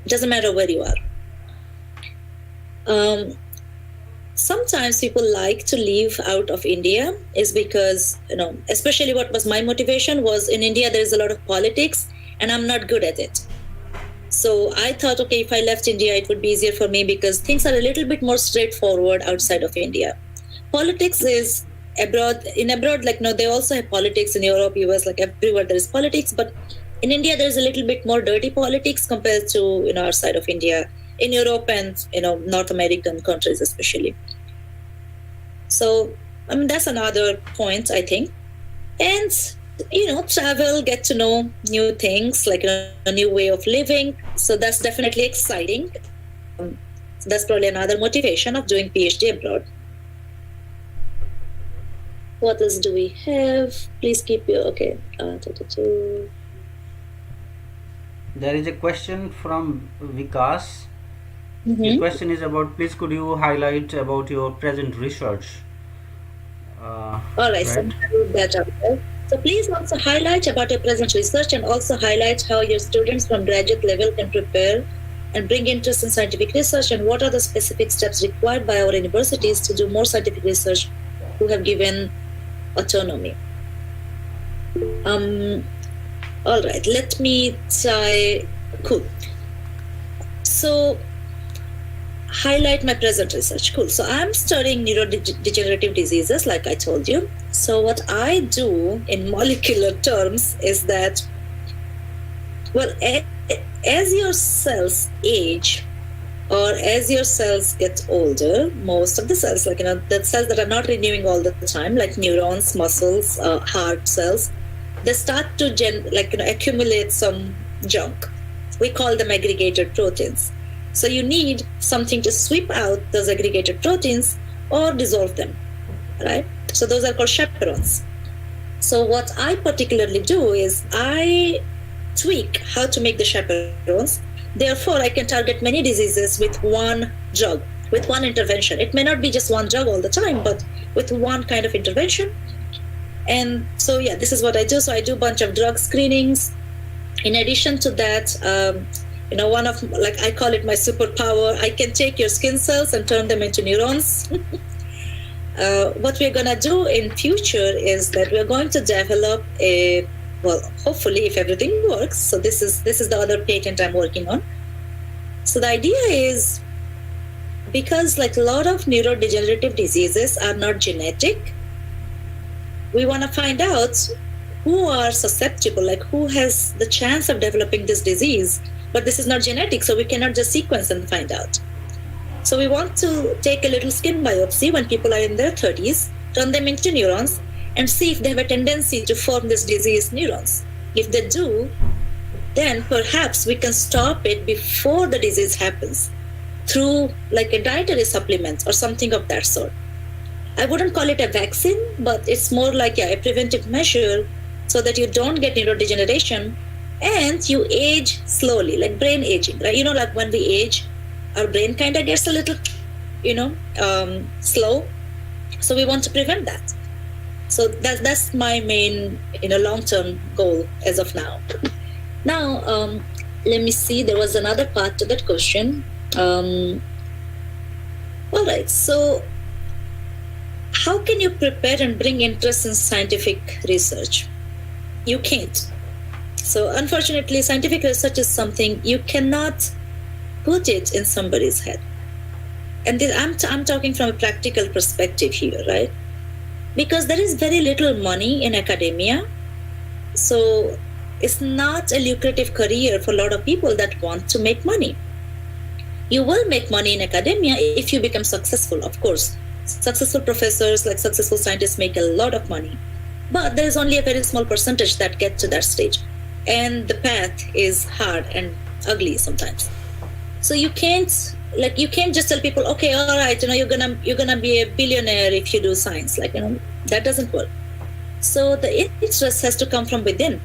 it doesn't matter where you are. Sometimes people like to leave out of India is because, especially what was my motivation was in India, there is a lot of politics and I'm not good at it. So I thought, okay, if I left India, it would be easier for me because things are a little bit more straightforward outside of India. Politics is abroad, they also have politics in Europe, US, like everywhere there is politics, but in India, there's a little bit more dirty politics compared to, our side of India, in Europe and, North American countries especially. So, that's another point, I think. And, travel, get to know new things, like a new way of living. So that's definitely exciting. So that's probably another motivation of doing PhD abroad. What else do we have? Please keep your, okay. There is a question from Vikas. The question is about, please could you highlight about your present research? All right, so I wrote that up there. So please also highlight about your present research and also highlight how your students from graduate level can prepare and bring interest in scientific research, and what are the specific steps required by our universities to do more scientific research who have given autonomy. All right, let me try. Cool. So highlight my present research. Cool. So I'm studying neurodegenerative diseases, like I told you. So what I do in molecular terms is that, well, as your cells age or as your cells get older, most of the cells, the cells that are not renewing all the time, like neurons, muscles, heart cells, they start to accumulate some junk. We call them aggregated proteins. So you need something to sweep out those aggregated proteins or dissolve them, right? So those are called chaperones. So what I particularly do is I tweak how to make the chaperones. Therefore, I can target many diseases with one drug, with one intervention. It may not be just one drug all the time, but with one kind of intervention. And so, yeah, this is what I do. So I do a bunch of drug screenings. In addition to that, one of, I call it my superpower, I can take your skin cells and turn them into neurons. What we're going to do in future is that we're going to develop hopefully if everything works. So this is the other patent I'm working on. So the idea is, because a lot of neurodegenerative diseases are not genetic, we want to find out who are susceptible, who has the chance of developing this disease. But this is not genetic, so we cannot just sequence and find out. So we want to take a little skin biopsy when people are in their 30s, turn them into neurons, and see if they have a tendency to form this disease neurons. If they do, then perhaps we can stop it before the disease happens through a dietary supplement or something of that sort. I wouldn't call it a vaccine, but it's more like a preventive measure so that you don't get neurodegeneration and you age slowly, like brain aging, right? When we age, our brain kind of gets a little, slow. So we want to prevent that. So that's my main, long-term goal as of now. Now, let me see. There was another part to that question. All right. So how can you prepare and bring interest in scientific research? you can't. So unfortunately, scientific research is something you cannot put it in somebody's head. And I'm talking from a practical perspective here, right? Because there is very little money in academia. So it's not a lucrative career for a lot of people that want to make money. You will make money in academia if you become successful, of course. Successful professors, like successful scientists, make a lot of money. But there is only a very small percentage that get to that stage. And the path is hard and ugly sometimes. So you can't just tell people, okay, all right, you're gonna be a billionaire if you do science. That doesn't work. So the interest has to come from within,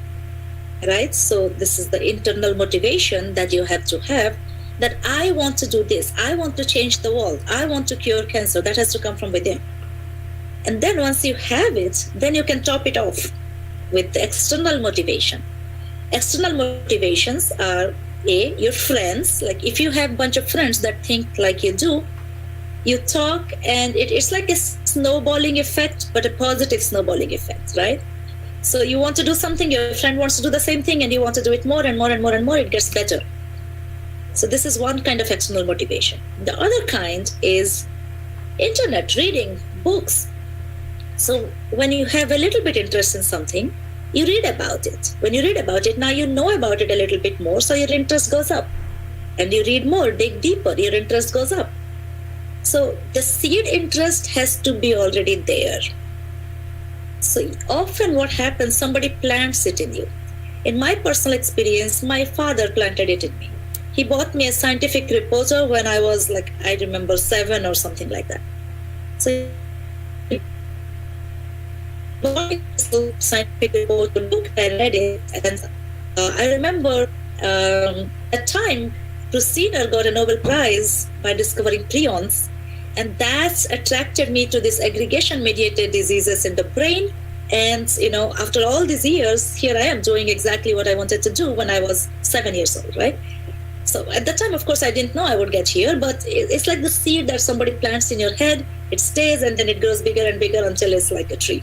right? So this is the internal motivation that you have to have, that I want to do this. I want to change the world. I want to cure cancer. That has to come from within. And then once you have it, then you can top it off with the external motivation. External motivations are your friends. Like if you have a bunch of friends that think like you do, you talk, and it's like a snowballing effect, but a positive snowballing effect, right? So you want to do something, your friend wants to do the same thing, and you want to do it more and more and more and more, it gets better. So this is one kind of external motivation. The other kind is internet, reading, books. So when you have a little bit interest in something, you read about it. When you read about it, now you know about it a little bit more, so your interest goes up. And you read more, dig deeper, your interest goes up. So the seed interest has to be already there. So often what happens, somebody plants it in you. In my personal experience, my father planted it in me. He bought me a scientific reporter when I was I remember 7 or something like that. So scientific reporter book, I read it, and I remember at time Procedure got a Nobel Prize by discovering prions, and that attracted me to this aggregation-mediated diseases in the brain. And after all these years, here I am doing exactly what I wanted to do when I was 7 years old, right? So at that time, of course, I didn't know I would get here, but it's like the seed that somebody plants in your head. It stays, and then it grows bigger and bigger until it's like a tree.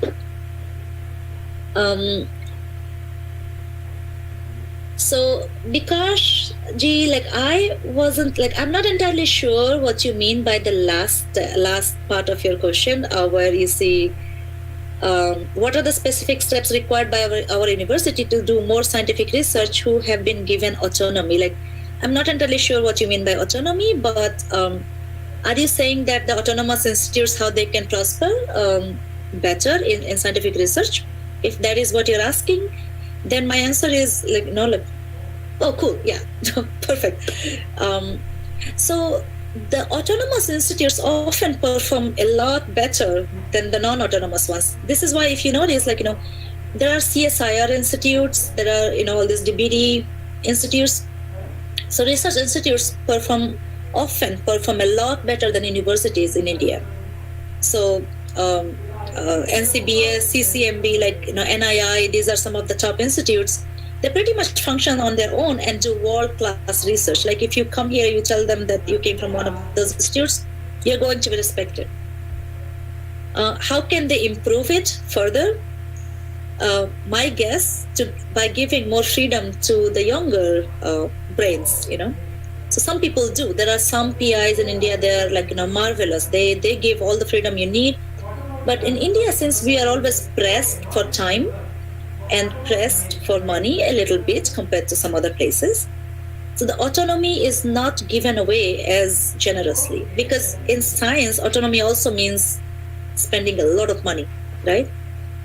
So Bikash ji, I'm not entirely sure what you mean by the last part of your question, where you see what are the specific steps required by our university to do more scientific research who have been given autonomy. I'm not entirely sure what you mean by autonomy, but are you saying that the autonomous institutes, how they can prosper better in scientific research? If that is what you're asking, then my answer is oh, cool, yeah, perfect. So the autonomous institutes often perform a lot better than the non-autonomous ones. This is why, if you notice, there are CSIR institutes, there are all these DBD institutes. So research institutes often perform a lot better than universities in India. So NCBS, CCMB, NII, these are some of the top institutes. They pretty much function on their own and do world-class research. If you come here, you tell them that you came from one of those institutes, you're going to be respected. How can they improve it further? My guess, by giving more freedom to the younger brains, So some people do. There are some PIs in India, they're marvelous. They give all the freedom you need. But in India, since we are always pressed for time and pressed for money a little bit compared to some other places, so the autonomy is not given away as generously. Because in science, autonomy also means spending a lot of money, right?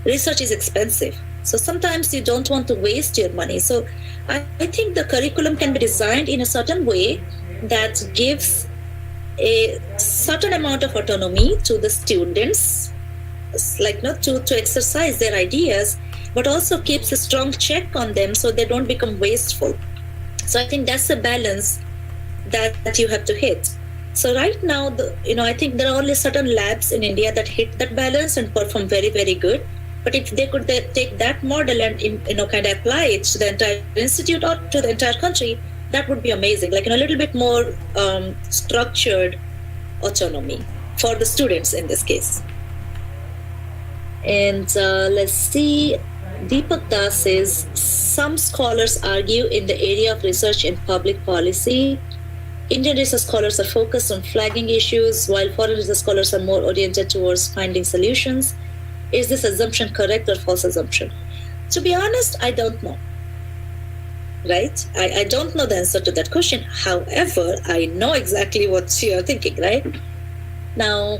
Research is expensive. So sometimes you don't want to waste your money. So I think the curriculum can be designed in a certain way that gives a certain amount of autonomy to the students, not to exercise their ideas, but also keeps a strong check on them so they don't become wasteful. So I think that's a balance that you have to hit. So right now, I think there are only certain labs in India that hit that balance and perform very, very good. But if they could take that model and kind of apply it to the entire institute or to the entire country, that would be amazing. A little bit more structured autonomy for the students in this case. And let's see. Deepak Das says some scholars argue in the area of research in public policy. Indian research scholars are focused on flagging issues, while foreign research scholars are more oriented towards finding solutions. Is this assumption correct or false assumption? To be honest, I don't know. Right? I don't know the answer to that question. However, I know exactly what you're thinking, right? Now,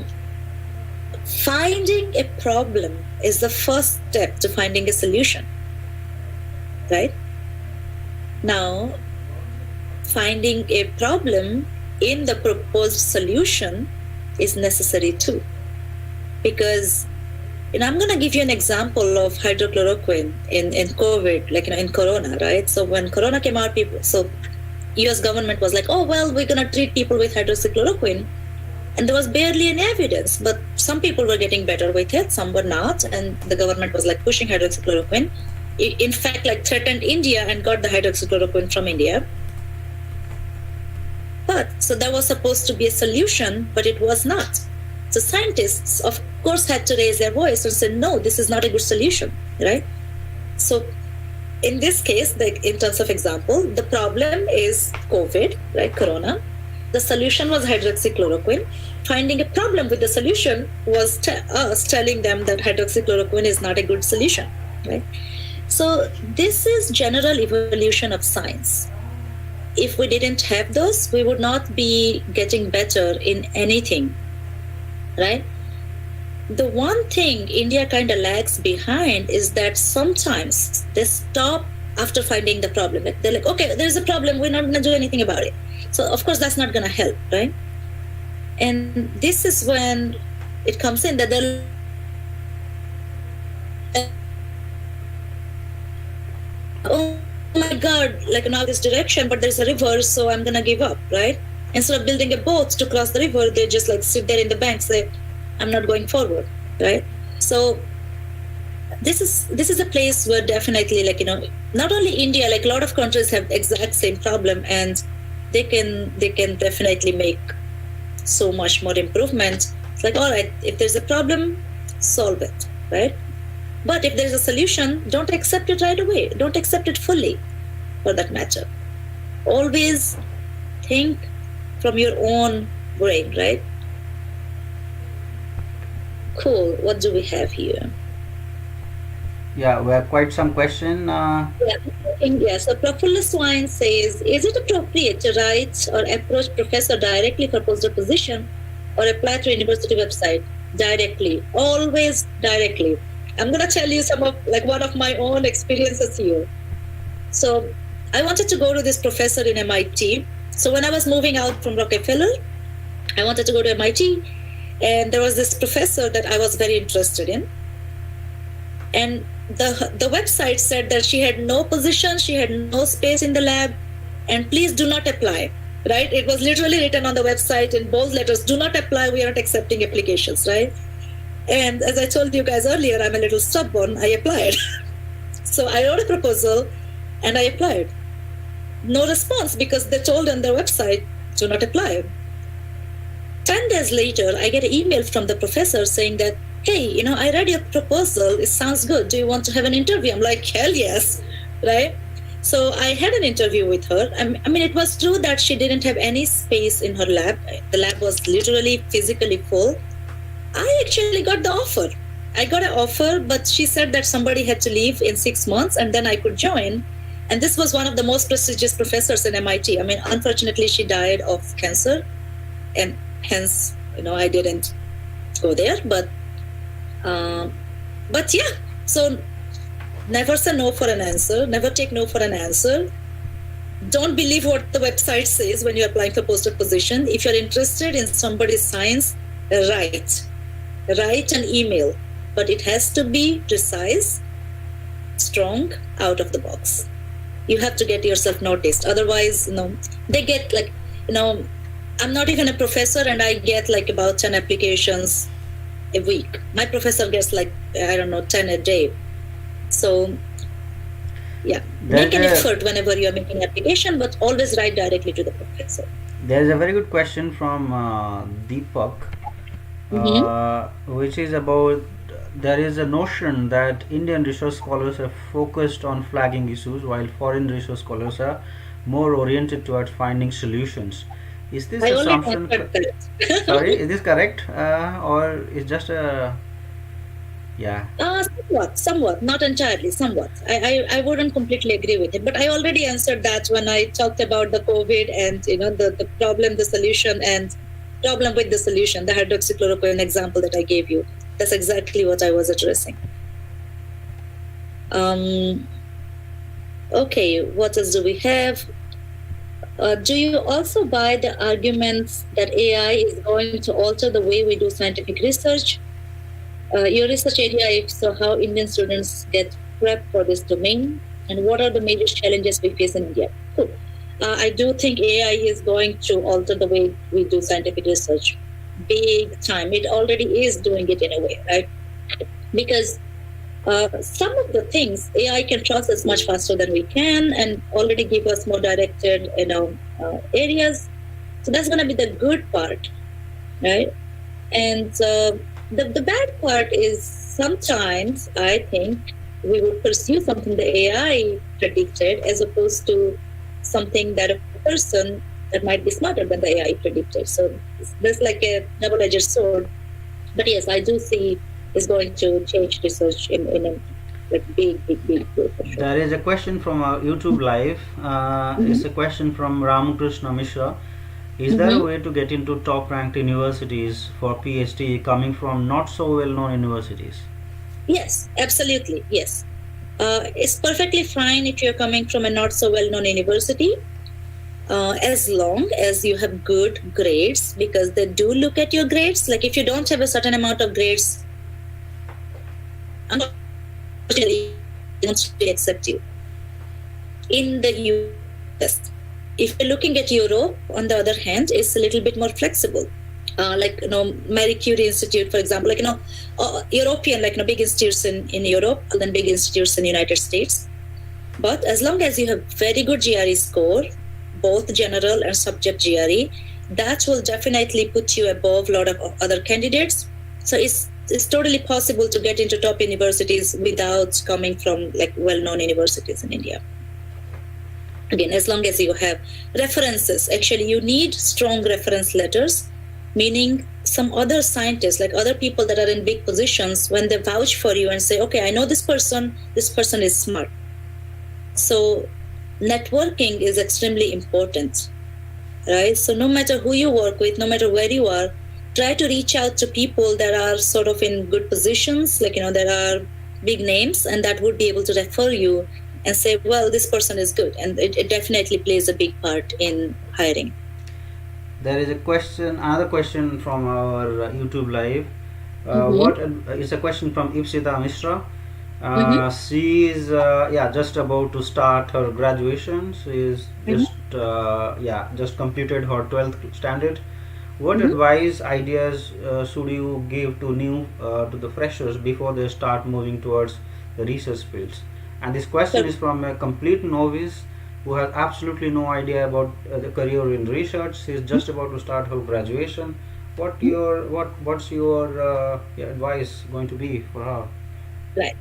finding a problem is the first step to finding a solution, right? Now, finding a problem in the proposed solution is necessary too. Because, I'm going to give you an example of hydrochloroquine in COVID, like, in Corona, right? So when Corona came out, US government was like, oh, well, we're going to treat people with hydroxychloroquine. And there was barely any evidence, but some people were getting better with it, some were not, and the government was like pushing hydroxychloroquine. In fact, like threatened India and got the hydroxychloroquine from India. But so that was supposed to be a solution, but it was not. So scientists, of course, had to raise their voice and say, no, this is not a good solution, right? So in this case, in terms of example, the problem is COVID, right, Corona. The solution was hydroxychloroquine. Finding a problem with the solution was us telling them that hydroxychloroquine is not a good solution, right? So this is general evolution of science. If we didn't have those, we would not be getting better in anything, right? The one thing India kind of lags behind is that sometimes they stop after finding the problem. They're like, okay, there's a problem, we're not going to do anything about it. So of course that's not going to help, right? And this is when it comes in that they're oh my God, like now this direction, but there's a river, so I'm going to give up, right? Instead of building a boat to cross the river, they just like sit there in the bank, say, I'm not going forward, right? So this is a place where definitely, like, not only India, like a lot of countries have exact same problem, and they can definitely make so much more improvement. It's like, all right, if there's a problem, solve it, right? But if there's a solution, don't accept it right away. Don't accept it fully, for that matter. Always think from your own brain, right? Cool. What do we have here? Yeah, we have quite some question. Yeah, so Prafulla Swine says, is it appropriate to write or approach professor directly for postdoc position or apply to university website? Directly. Always directly. I'm going to tell you one of my own experiences here. So I wanted to go to this professor in MIT. So when I was moving out from Rockefeller, I wanted to go to MIT, and there was this professor that I was very interested in. And the website said that she had no position, she had no space in the lab, and please do not apply, right? It was literally written on the website in bold letters, do not apply, we are not accepting applications, right? And as I told you guys earlier, I'm a little stubborn, I applied. So I wrote a proposal and I applied. No response because they told on their website, do not apply. 10 days later, I get an email from the professor saying that, hey, I read your proposal, it sounds good, do you want to have an interview? I'm like, hell yes, right? So I had an interview with her. I mean, it was true that she didn't have any space in her lab. The lab was literally physically full. I actually got the offer. I got an offer, but she said that somebody had to leave in 6 months and then I could join. And this was one of the most prestigious professors in MIT. I mean, unfortunately, she died of cancer, and hence, I didn't go there. But yeah, so never say no for an answer. Never take no for an answer. Don't believe what the website says when you're applying for postdoc position. If you're interested in somebody's science, write an email, but it has to be precise, strong, out of the box. You have to get yourself noticed. Otherwise, they get I'm not even a professor and I get about 10 applications a week. My professor gets 10 a day. So yeah, make an effort whenever you're making an application, but always write directly to the professor. There's a very good question from Deepak, which is about there is a notion that Indian research scholars are focused on flagging issues while foreign research scholars are more oriented towards finding solutions. Is this I already assumption? answered that. Sorry, is this correct, or is just a yeah? Somewhat, not entirely, somewhat. I wouldn't completely agree with it, but I already answered that when I talked about the COVID and the problem, the solution, and problem with the solution, the hydroxychloroquine example that I gave you. That's exactly what I was addressing. Okay, what else do we have? Do you also buy the arguments that AI is going to alter the way we do scientific research? Your research area, if so, how Indian students get prepped for this domain, and what are the major challenges we face in India? Cool. I do think AI is going to alter the way we do scientific research big time. It already is doing it in a way, right? Because some of the things AI can process much faster than we can and already give us more directed areas. So that's going to be the good part, right? And the bad part is sometimes I think we would pursue something the AI predicted as opposed to something that a person that might be smarter than the AI predicted. So there's like a double-edged sword. But yes, I do see it's going to change research in a big way for sure. There is a question from YouTube live. It's a question from Ramakrishna Mishra. Is there a way to get into top-ranked universities for PhD coming from not so well-known universities? Yes, absolutely. Yes. It's perfectly fine if you're coming from a not so well-known university, as long as you have good grades, because they do look at your grades. Like if you don't have a certain amount of grades, unfortunately, they don't accept you. In the US, if you're looking at Europe, on the other hand, it's a little bit more flexible. Marie Curie Institute, for example, European, big institutes in Europe, and then big institutes in the United States. But as long as you have very good GRE score, both general and subject GRE, that will definitely put you above a lot of other candidates. So it's totally possible to get into top universities without coming from well-known universities in India. Again, as long as you have references. Actually, you need strong reference letters, meaning some other scientists, like other people that are in big positions, when they vouch for you and say, okay, I know this person is smart. So networking is extremely important, right? So no matter who you work with, no matter where you are, try to reach out to people that are sort of in good positions, that are big names, and that would be able to refer you and say, well, this person is good. And it definitely plays a big part in hiring. There is another question from our YouTube live. It's a question from Bibhusita Mishra. She is just about to start her graduation. She is just completed her 12th standard. What advice, ideas should you give to the freshers before they start moving towards the research fields? And this question is from a complete novice who has absolutely no idea about the career in research. She is just about to start her graduation. What's your advice going to be for her? Right.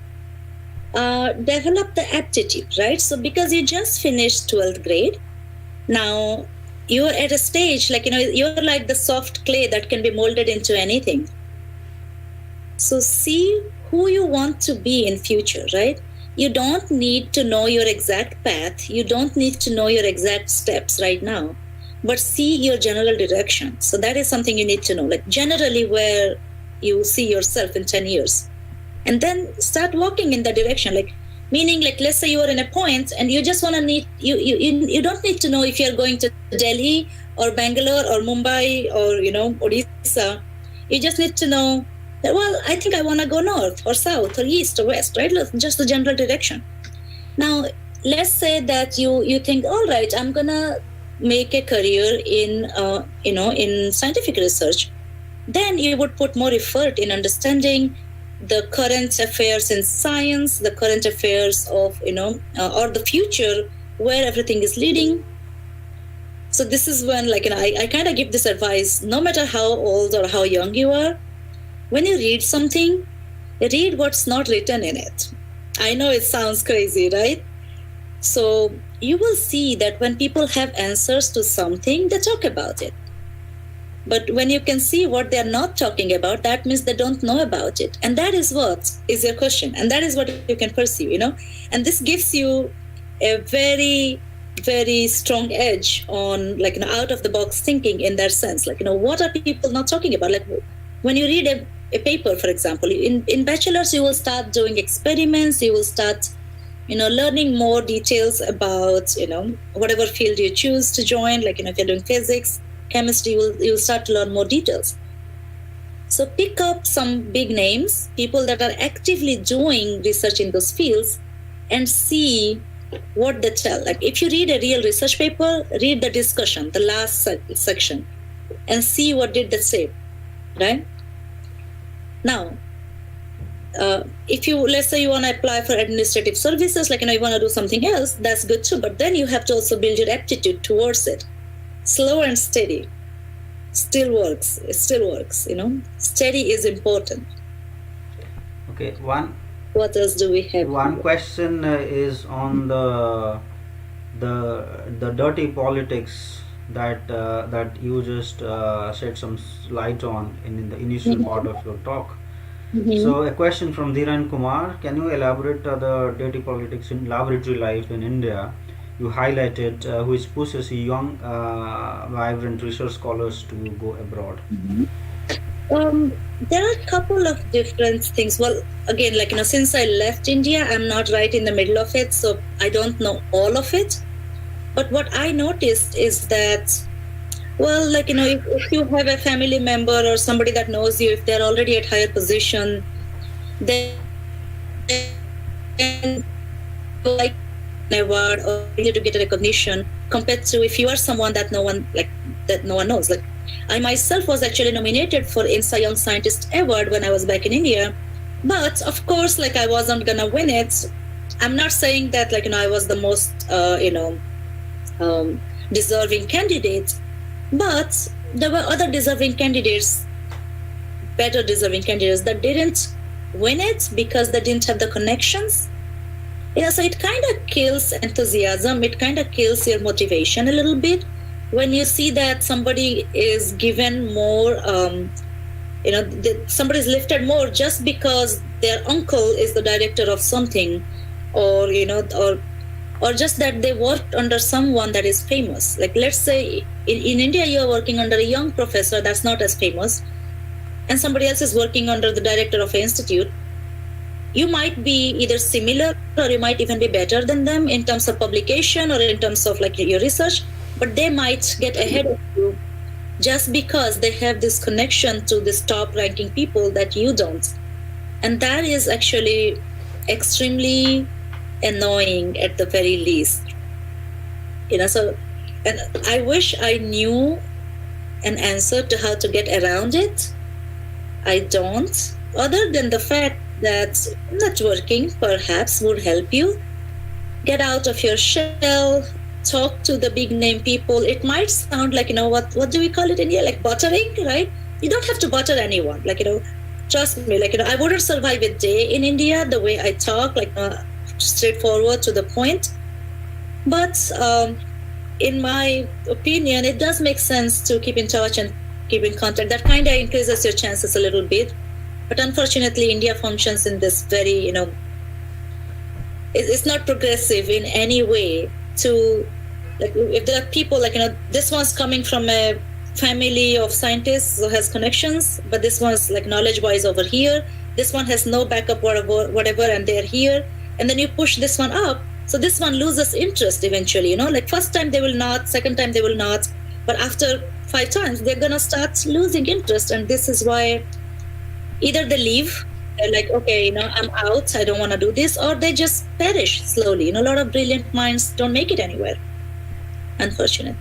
Develop the aptitude, right? So because you just finished 12th grade, now you're at a stage you're like the soft clay that can be molded into anything. So see who you want to be in future, right? You don't need to know your exact path. You don't need to know your exact steps right now, but see your general direction. So that is something you need to know, generally where you see yourself in 10 years. And then start walking in that direction. Meaning, let's say you are in a point and you just want to you don't need to know if you're going to Delhi or Bangalore or Mumbai or, Odisha. You just need to know that, well, I think I want to go north or south or east or west, right? Just the general direction. Now, let's say that you think, all right, I'm going to make a career in scientific research. Then you would put more effort in understanding the current affairs in science, the current affairs of, or the future, where everything is leading. So this is when, I kind of give this advice, no matter how old or how young you are, when you read something, read what's not written in it. I know it sounds crazy, right? So you will see that when people have answers to something, they talk about it. But when you can see what they're not talking about, that means they don't know about it. And that is what is your question. And that is what you can pursue, And this gives you a very, very strong edge on, out of the box thinking in that sense. What are people not talking about? Like, when you read a paper, for example, in bachelor's, you will start doing experiments, you will start learning more details about whatever field you choose to join, if you're doing physics, chemistry, you'll start to learn more details. So pick up some big names, people that are actively doing research in those fields, and see what they tell. Like, if you read a real research paper, read the discussion, the last section, and see what did they say, right? Now, if you, let's say you want to apply for administrative services, you want to do something else, that's good too. But then you have to also build your aptitude towards it. Slow and steady still works. It still works, Steady is important. Okay, what else do we have? One question is on the dirty politics that you just shed some light on in the initial part of your talk. So a question from Dhiran Kumar: can you elaborate the dirty politics in laboratory life in India? You highlighted which pushes young, vibrant research scholars to go abroad. There are a couple of different things. Well, again, since I left India, I'm not right in the middle of it, so I don't know all of it. But what I noticed is that, well, if you have a family member or somebody that knows you, if they're already at higher position, then like an award or you to get a recognition, compared to if you are someone that no one knows. Like, I myself was actually nominated for INSA Young Scientist Award when I was back in India, but of course, I wasn't gonna win it. I'm not saying that I was the most deserving candidate, but there were other deserving candidates, better deserving candidates, that didn't win it because they didn't have the connections. So it kind of kills enthusiasm, it kind of kills your motivation a little bit when you see that somebody is given more, somebody is lifted more just because their uncle is the director of something, or or just that they worked under someone that is famous. Like, let's say in India, you're working under a young professor that's not as famous, and somebody else is working under the director of an institute. You might be either similar or you might even be better than them in terms of publication or in terms of your research, but they might get ahead of you just because they have this connection to these top ranking people that you don't. And that is actually extremely annoying at the very least. So, and I wish I knew an answer to how to get around it. I don't, other than the fact that networking perhaps would help you get out of your shell, talk to the big name people. It might sound like, what do we call it in here? Like buttering, right? You don't have to butter anyone. Trust me, I wouldn't survive a day in India the way I talk, straightforward to the point. But in my opinion, it does make sense to keep in touch and keep in contact. That kind of increases your chances a little bit. But unfortunately, India functions in this very, it's not progressive in any way. To, if there are people, this one's coming from a family of scientists who has connections, but this one's knowledge-wise over here. This one has no backup, whatever, and they're here. And then you push this one up. So this one loses interest eventually, first time they will not, second time they will not. But after 5 times, they're going to start losing interest. And this is why either they leave, they're like, okay, I'm out, I don't want to do this, or they just perish slowly. A lot of brilliant minds don't make it anywhere. Unfortunate.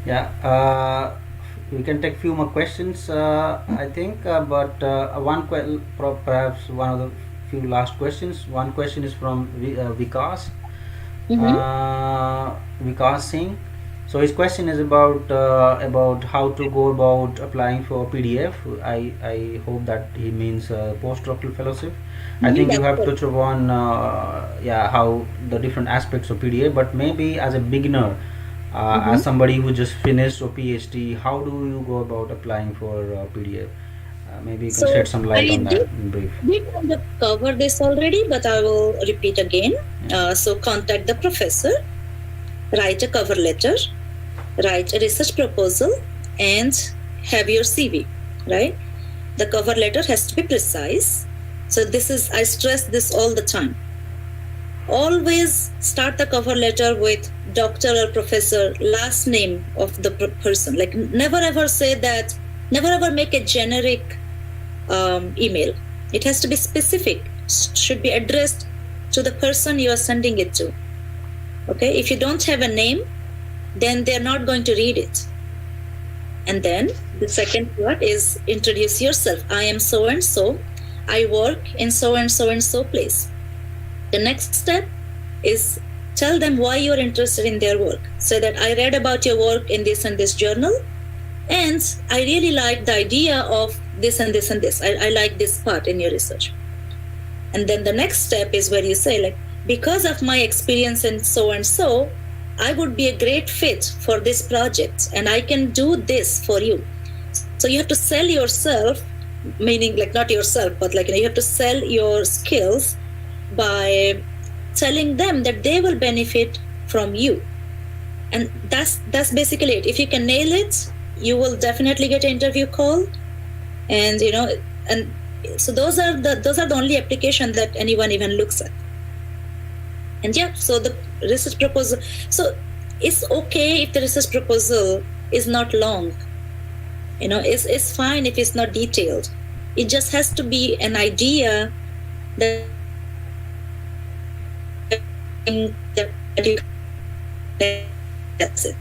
Yeah, we can take few more questions, I think, but perhaps one of the few last questions. One question is from Vikas. Vikas Singh. So his question is about how to go about applying for PDF. I hope that he means postdoctoral fellowship. I think you That's have it. touched upon yeah, how the different aspects of PDF, but maybe as a beginner, Mhm. as somebody who just finished a PhD, how do you go about applying for PDF? Maybe you can So shed some I light on that did in brief. kind of cover this already, but I will repeat again. So contact the professor, write a cover letter, write a research proposal, and have your CV, right? The cover letter has to be precise. So this is, I stress this all the time. Always start the cover letter with doctor or professor, last name of the person. Like never ever say that, never ever make a generic email. It has to be specific, should be addressed to the person you are sending it to. Okay, if you don't have a name, then they're not going to read it. And then the second part is introduce yourself. I am so and so. I work in so and so and so place. The next step is tell them why you're interested in their work. Say that I read about your work in this and this journal, and I really like the idea of this and this and this. I like this part in your research. And then the next step is where you say, like, because of my experience in so and so, I would be a great fit for this project and I can do this for you. So you have to sell yourself, meaning like not yourself, but like you have to sell your skills by telling them that they will benefit from you. And that's basically it. If you can nail it, you will definitely get an interview call. And and so those are the only application that anyone even looks at. And yeah, so the research proposal, so it's okay if the research proposal is not long. It's fine if it's not detailed. It just has to be an idea that you, that's it.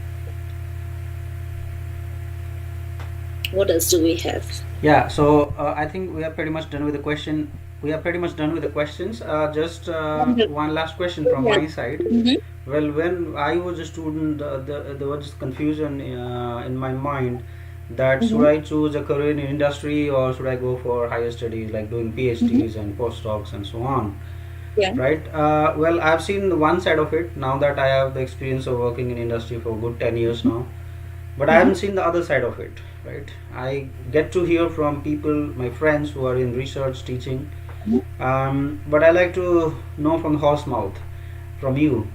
What else do we have? Yeah, so I think we are pretty much done with the question. We are pretty much done with the questions. Just one last question from Yeah. my side. Mhm. Well, when I was a student, there was just confusion in my mind that should Mhm. I choose a career in industry or should I go for higher studies like doing Mhm. PhDs and postdocs and so on, Yeah. right? Well, I've seen the one side of it now that I have the experience of working in industry for a good 10 years now, but I Mhm. haven't seen the other side of it, right? I get to hear from people, my friends who are in research teaching, but I like to know from the horse mouth, from you,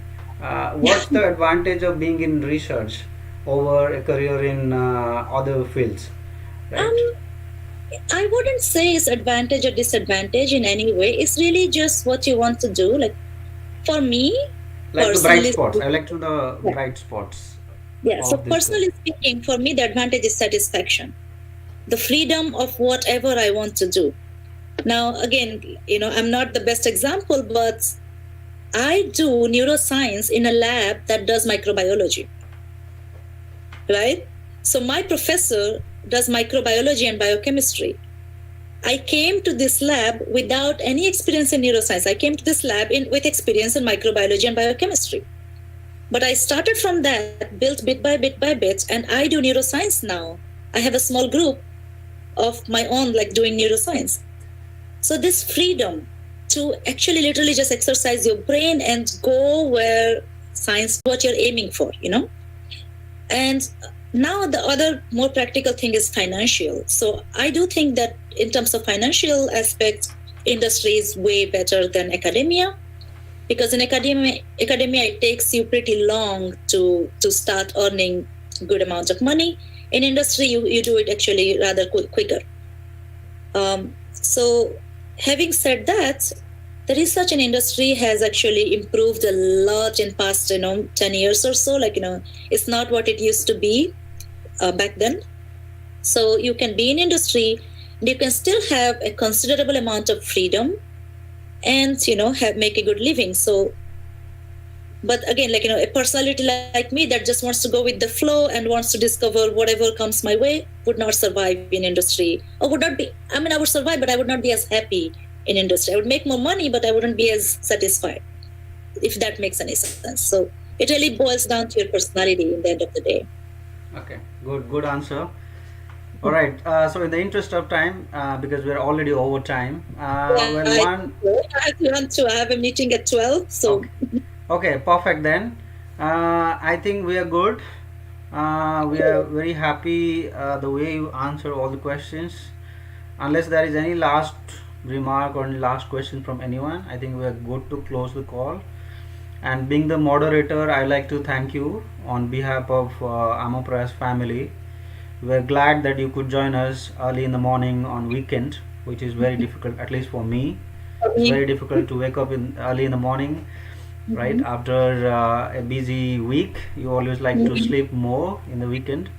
what's the advantage of being in research over a career in other fields, right? Um, I wouldn't say it's advantage or disadvantage in any way. It's really just what you want to do. Like for me, Like the bright personally spots. I speaking, like to know the yeah. bright spots Yeah. So of this career. personally speaking, for me, the advantage is satisfaction, the freedom of whatever I want to do. Now, again, I'm not the best example, but I do neuroscience in a lab that does microbiology, right? So my professor does microbiology and biochemistry. I came to this lab without any experience in neuroscience. I came to this lab with experience in microbiology and biochemistry. But I started from that, built bit by bit by bit, and I do neuroscience now. I have a small group of my own, like doing neuroscience. So this freedom to actually literally just exercise your brain and go where science, what you're aiming for. And now the other more practical thing is financial. So I do think that in terms of financial aspects, industry is way better than academia, because in academia it takes you pretty long to start earning good amount of money. In industry, you do it actually rather quicker. So having said that, the research in industry has actually improved a lot in past 10 years or so. Like it's not what it used to be back then. So you can be in industry and you can still have a considerable amount of freedom and make a good living. So but again, like a personality like me that just wants to go with the flow and wants to discover whatever comes my way would not survive in industry, or would not be, I mean, I would survive, but I would not be as happy in industry. I would make more money, but I wouldn't be as satisfied, if that makes any sense. So it really boils down to your personality in the end of the day. Okay, good answer. All right. So in the interest of time, because we're already over time, Yeah, well, one. I have to run to. I have a meeting at 12. So Okay. Okay. Perfect then. I think we are good. We are very happy the way you answer all the questions. Unless there is any last remark or any last question from anyone, I think we are good to close the call. And being the moderator, I like to thank you on behalf of Amopress family. We're glad that you could join us early in the morning on weekend, which is very difficult, at least for me. for It's very me, difficult to wake up in early in the morning, right? mhm, After a busy week, you always like to mhm, sleep more in the weekend,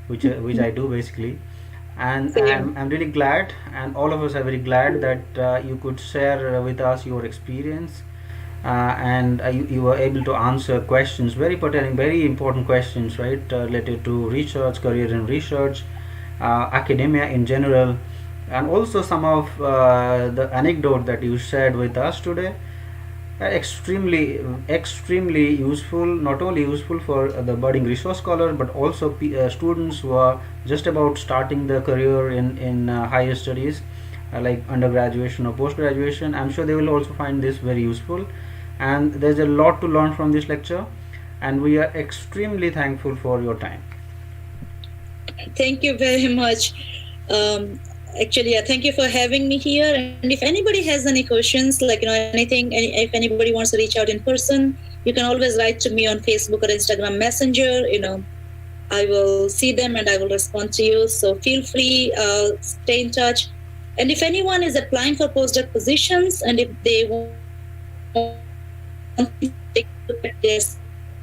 which I do basically. And same. I'm really glad, and all of us are very glad that you could share with us your experience, and you were able to answer questions very pertaining, very important questions, right, related to research, career in research, academia in general, and also some of the anecdote that you shared with us today are extremely useful, not only useful for the budding resource scholar, but also students who are just about starting their career in higher studies, like undergraduation or post graduation. I'm sure they will also find this very useful, and there's a lot to learn from this lecture, and we are extremely thankful for your time. Thank you very much. Um, Actually, yeah, thank you for having me here. And if anybody has any questions, like anything, if anybody wants to reach out in person, you can always write to me on Facebook or Instagram Messenger. I will see them and I will respond to you. So feel free, stay in touch. And if anyone is applying for postdoc positions and if they want to take a look at their CV or letter,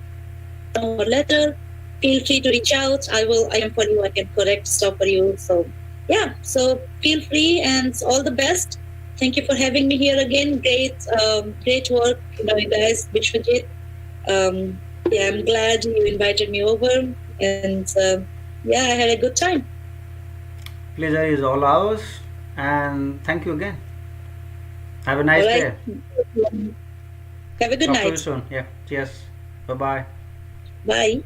feel free to reach out. I am for you. I can correct stuff for you. So yeah, so feel free and all the best. Thank you for having me here again. Great work, you guys, Bishwajit. Yeah, I'm glad you invited me over, and yeah, I had a good time. Pleasure is all ours, and thank you again. Have a All nice right, day. have a good Talk to you night. soon. Yeah, cheers. Bye bye. Bye.